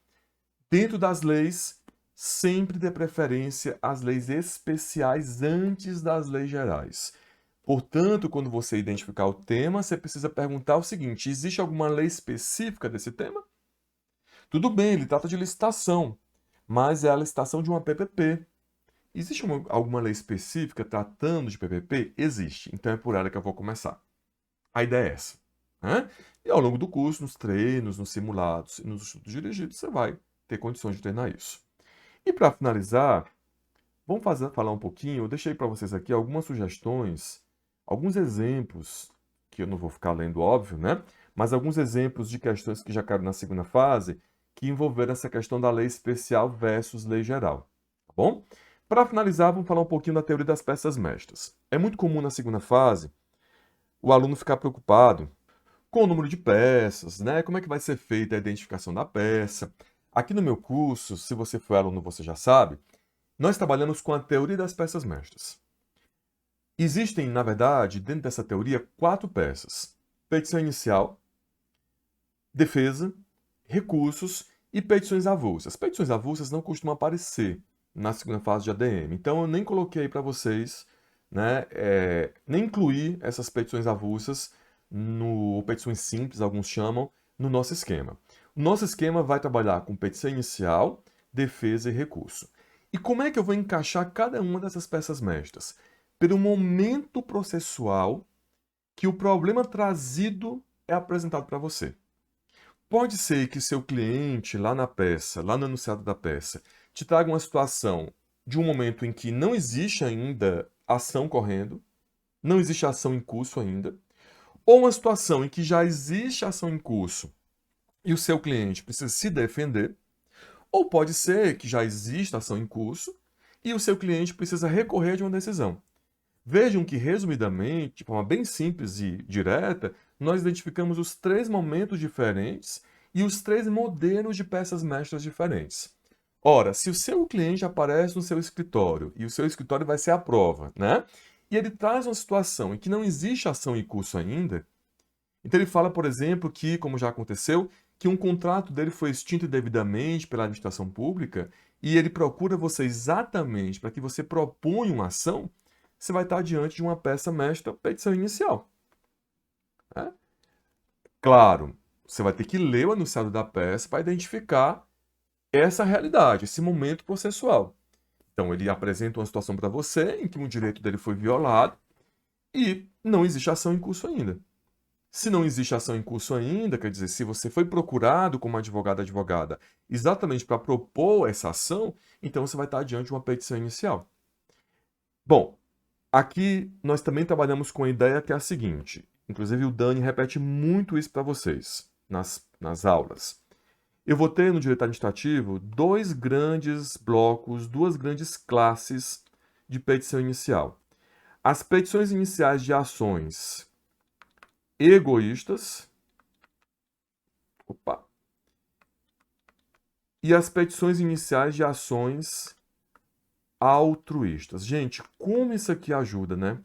Dentro das leis, sempre dê preferência às leis especiais antes das leis gerais. Portanto, quando você identificar o tema, você precisa perguntar o seguinte: existe alguma lei específica desse tema? Tudo bem, ele trata de licitação, mas é a licitação de uma PPP. Existe alguma lei específica tratando de PPP? Existe, então é por ela que eu vou começar. A ideia é essa, né? E ao longo do curso, nos treinos, nos simulados e nos estudos dirigidos, você vai ter condições de treinar isso. E para finalizar, vamos falar um pouquinho. Eu deixei para vocês aqui algumas sugestões, alguns exemplos, que eu não vou ficar lendo, óbvio, né? mas alguns exemplos de questões que já caíram na segunda fase que envolveram essa questão da lei especial versus lei geral, tá bom? Para finalizar, vamos falar um pouquinho da teoria das peças mestras. É muito comum na segunda fase o aluno ficar preocupado com o número de peças, né? Como é que vai ser feita a identificação da peça? Aqui no meu curso, se você for aluno, você já sabe, nós trabalhamos com a teoria das peças mestras. Existem, na verdade, dentro dessa teoria, 4 peças: petição inicial, defesa, recursos e petições avulsas. Petições avulsas não costumam aparecer na segunda fase de ADM, então eu nem coloquei para vocês, né, nem incluí essas petições avulsas no petições simples, alguns chamam, no nosso esquema. O nosso esquema vai trabalhar com petição inicial, defesa e recurso. E como é que eu vou encaixar cada uma dessas peças mestras? Pelo momento processual que o problema trazido é apresentado para você. Pode ser que seu cliente, lá na peça, lá no enunciado da peça, te traga uma situação de um momento em que não existe ainda ação correndo, não existe ação em curso ainda, ou uma situação em que já existe ação em curso e o seu cliente precisa se defender, ou pode ser que já exista ação em curso e o seu cliente precisa recorrer de uma decisão. Vejam que, resumidamente, de forma bem simples e direta, nós identificamos os 3 momentos diferentes e os 3 modelos de peças mestras diferentes. Ora, se o seu cliente aparece no seu escritório e o seu escritório vai ser a prova, né? E ele traz uma situação em que não existe ação em curso ainda, então ele fala, por exemplo, que, como já aconteceu, que um contrato dele foi extinto indevidamente pela administração pública e ele procura você exatamente para que você proponha uma ação, você vai estar diante de uma peça mestra, petição inicial, né? Claro, você vai ter que ler o enunciado da peça para identificar essa realidade, esse momento processual. Então, ele apresenta uma situação para você em que um direito dele foi violado e não existe ação em curso ainda. Se não existe ação em curso ainda, quer dizer, se você foi procurado como advogado, advogada, exatamente para propor essa ação, então você vai estar diante de uma petição inicial. Bom, aqui nós também trabalhamos com a ideia que é a seguinte, inclusive o Dani repete muito isso para vocês nas aulas. Eu vou ter no direito administrativo 2 grandes blocos, 2 grandes classes de petição inicial. As petições iniciais de ações egoístas, opa, e as petições iniciais de ações altruístas. Gente, como isso aqui ajuda, né?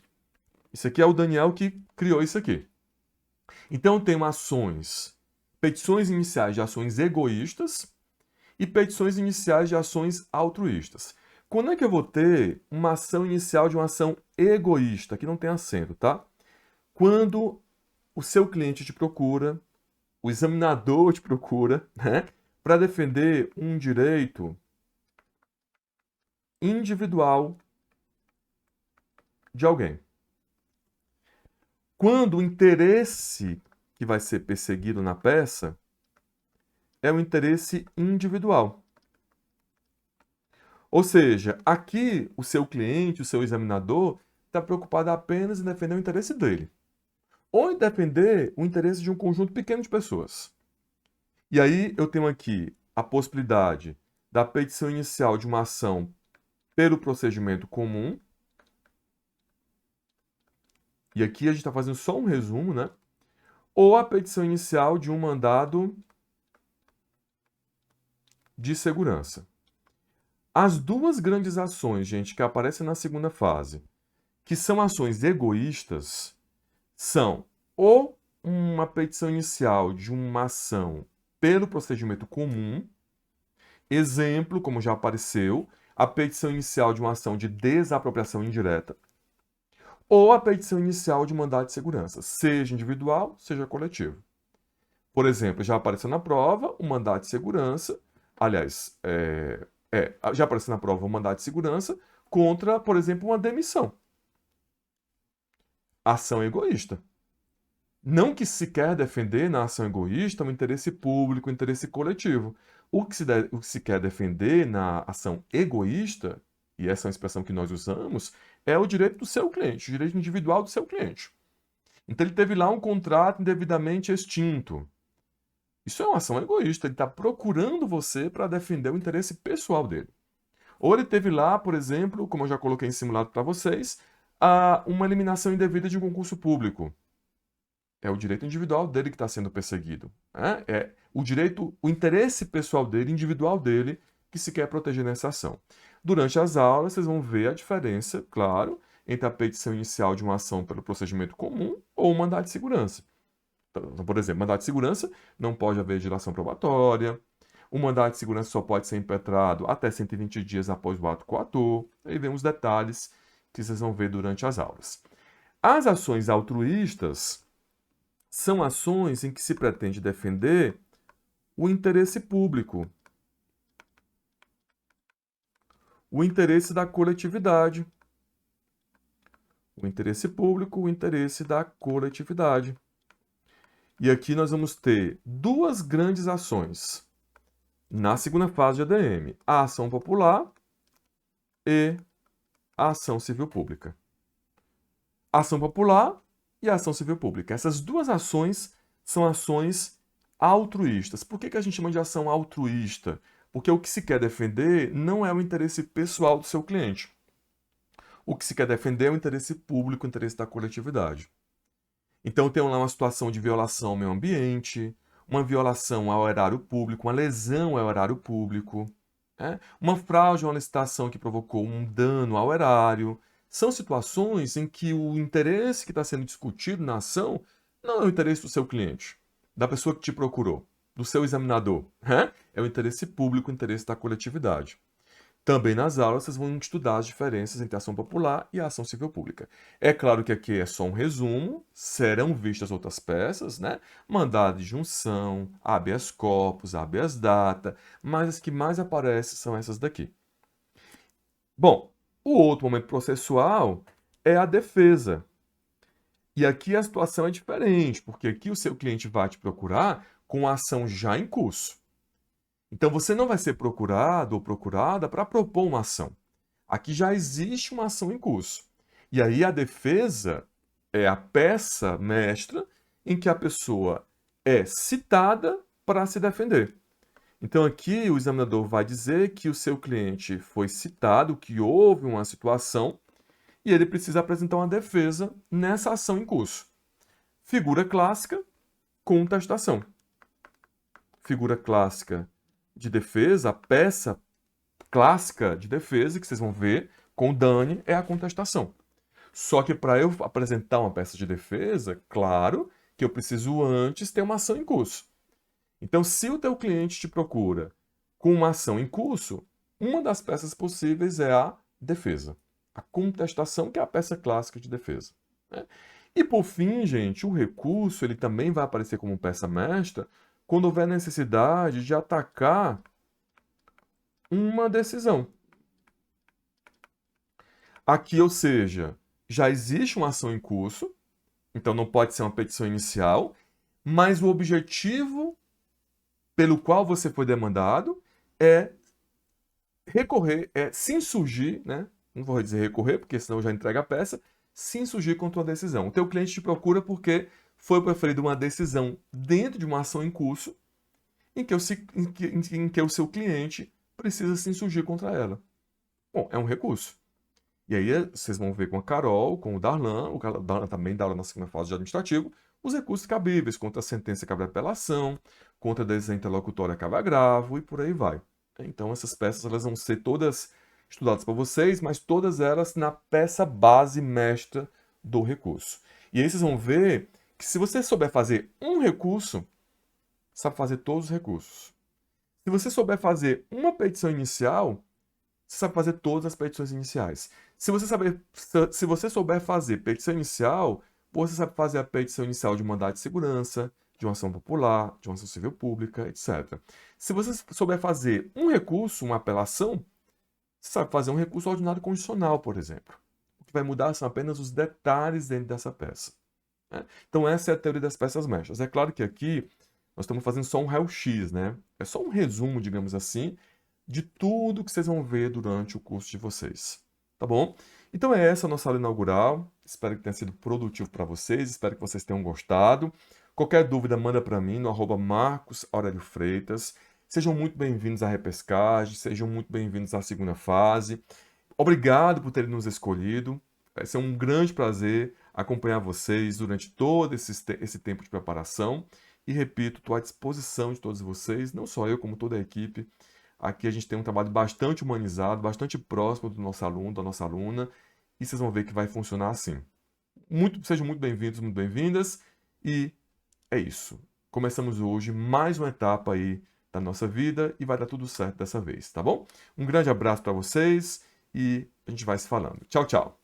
Isso aqui é o Daniel que criou isso aqui. Então, tem ações, petições iniciais de ações egoístas e petições iniciais de ações altruístas. Quando é que eu vou ter uma ação inicial de uma ação egoísta, que não tem acento, tá? Quando o seu cliente te procura, o examinador te procura, né, para defender um direito individual de alguém. Quando o interesse que vai ser perseguido na peça é o interesse individual. Ou seja, aqui o seu cliente, o seu examinador, está preocupado apenas em defender o interesse dele, ou em defender o interesse de um conjunto pequeno de pessoas. E aí eu tenho aqui a possibilidade da petição inicial de uma ação pelo procedimento comum. E aqui a gente está fazendo só um resumo, né? Ou a petição inicial de um mandado de segurança. As 2 grandes ações, gente, que aparecem na segunda fase, que são ações egoístas, são ou uma petição inicial de uma ação pelo procedimento comum, exemplo, como já apareceu, a petição inicial de uma ação de desapropriação indireta, ou a petição inicial de mandado de segurança, seja individual, seja coletivo. Por exemplo, já apareceu na prova o mandado de segurança, aliás, já apareceu na prova o mandado de segurança contra, por exemplo, uma demissão. Ação egoísta. Não que se quer defender na ação egoísta o interesse público, o interesse coletivo. O que se quer defender na ação egoísta, e essa é uma expressão que nós usamos, é o direito do seu cliente, o direito individual do seu cliente. Então ele teve lá um contrato indevidamente extinto. Isso é uma ação egoísta, ele está procurando você para defender o interesse pessoal dele. Ou ele teve lá, por exemplo, como eu já coloquei em simulado para vocês, uma eliminação indevida de um concurso público. É o direito individual dele que está sendo perseguido. Né? É o direito, o interesse pessoal dele, individual dele, que se quer proteger nessa ação. Durante as aulas, vocês vão ver a diferença, claro, entre a petição inicial de uma ação pelo procedimento comum ou um mandado de segurança. Então, por exemplo, mandado de segurança não pode haver dilação probatória. O mandado de segurança só pode ser impetrado até 120 dias após o ato coator. Aí vem os detalhes que vocês vão ver durante as aulas. As ações altruístas são ações em que se pretende defender o interesse público, o interesse da coletividade. O interesse público, o interesse da coletividade. E aqui nós vamos ter duas grandes ações na segunda fase de ADM: a ação popular e a ação civil pública. A ação popular e a ação civil pública. Essas duas ações são ações altruístas. Por que a gente chama de ação altruísta? Porque o que se quer defender não é o interesse pessoal do seu cliente. O que se quer defender é o interesse público, o interesse da coletividade. Então tem lá uma situação de violação ao meio ambiente, uma violação ao erário público, uma lesão ao erário público, né? Uma fraude, uma licitação que provocou um dano ao erário. São situações em que o interesse que está sendo discutido na ação não é o interesse do seu cliente, da pessoa que te procurou, do seu examinador, né? É o interesse público, o interesse da coletividade. Também nas aulas vocês vão estudar as diferenças entre a ação popular e a ação civil pública. É claro que aqui é só um resumo, serão vistas outras peças, né? Mandado de junção, habeas corpus, habeas data, mas as que mais aparecem são essas daqui. Bom, o outro momento processual é a defesa. E aqui a situação é diferente, porque aqui o seu cliente vai te procurar com a ação já em curso. Então você não vai ser procurado ou procurada para propor uma ação. Aqui já existe uma ação em curso. E aí a defesa é a peça mestra em que a pessoa é citada para se defender. Então aqui o examinador vai dizer que o seu cliente foi citado, que houve uma situação e ele precisa apresentar uma defesa nessa ação em curso. Figura clássica, contestação. Figura clássica de defesa, a peça clássica de defesa que vocês vão ver com o Dani é a contestação. Só que para eu apresentar uma peça de defesa, claro que eu preciso antes ter uma ação em curso. Então, se o teu cliente te procura com uma ação em curso, uma das peças possíveis é a defesa. A contestação, que é a peça clássica de defesa, né? E por fim, gente, o recurso ele também vai aparecer como peça mestra quando houver necessidade de atacar uma decisão. Aqui, ou seja, já existe uma ação em curso, então não pode ser uma petição inicial, mas o objetivo pelo qual você foi demandado é recorrer, é se insurgir, né? Não vou dizer recorrer, porque senão já entrega a peça, se insurgir contra uma decisão. O teu cliente te procura porque foi preferida uma decisão dentro de uma ação em curso em que o seu cliente precisa se insurgir contra ela. Bom, é um recurso. E aí vocês vão ver com a Carol, com o Darlan também dá aula na segunda fase de administrativo, os recursos cabíveis contra a sentença cabe apelação, contra a decisão interlocutória cabe agravo e por aí vai. Então essas peças elas vão ser todas estudadas para vocês, mas todas elas na peça base mestra do recurso. E aí vocês vão ver que se você souber fazer um recurso, sabe fazer todos os recursos. Se você souber fazer uma petição inicial, você sabe fazer todas as petições iniciais. Se você souber fazer petição inicial, você sabe fazer a petição inicial de mandado de segurança, de uma ação popular, de uma ação civil pública, etc. Se você souber fazer um recurso, uma apelação, você sabe fazer um recurso ordinário condicional, por exemplo. O que vai mudar são apenas os detalhes dentro dessa peça, né? Então essa é a teoria das peças mestras. É claro que aqui nós estamos fazendo só um raio-x, né? É só um resumo, digamos assim, de tudo que vocês vão ver durante o curso de vocês, tá bom? Então é essa a nossa aula inaugural. Espero que tenha sido produtivo para vocês, espero que vocês tenham gostado. Qualquer dúvida, manda para mim no @Marcos Aurélio Freitas. Sejam muito bem-vindos à repescagem, sejam muito bem-vindos à segunda fase. Obrigado por terem nos escolhido. Vai ser um grande prazer acompanhar vocês durante todo esse tempo de preparação. E repito, estou à disposição de todos vocês, não só eu, como toda a equipe. Aqui a gente tem um trabalho bastante humanizado, bastante próximo do nosso aluno, da nossa aluna, e vocês vão ver que vai funcionar assim. Sejam muito bem-vindos, muito bem-vindas, e é isso. Começamos hoje mais uma etapa aí da nossa vida e vai dar tudo certo dessa vez, tá bom? Um grande abraço para vocês e a gente vai se falando. Tchau, tchau!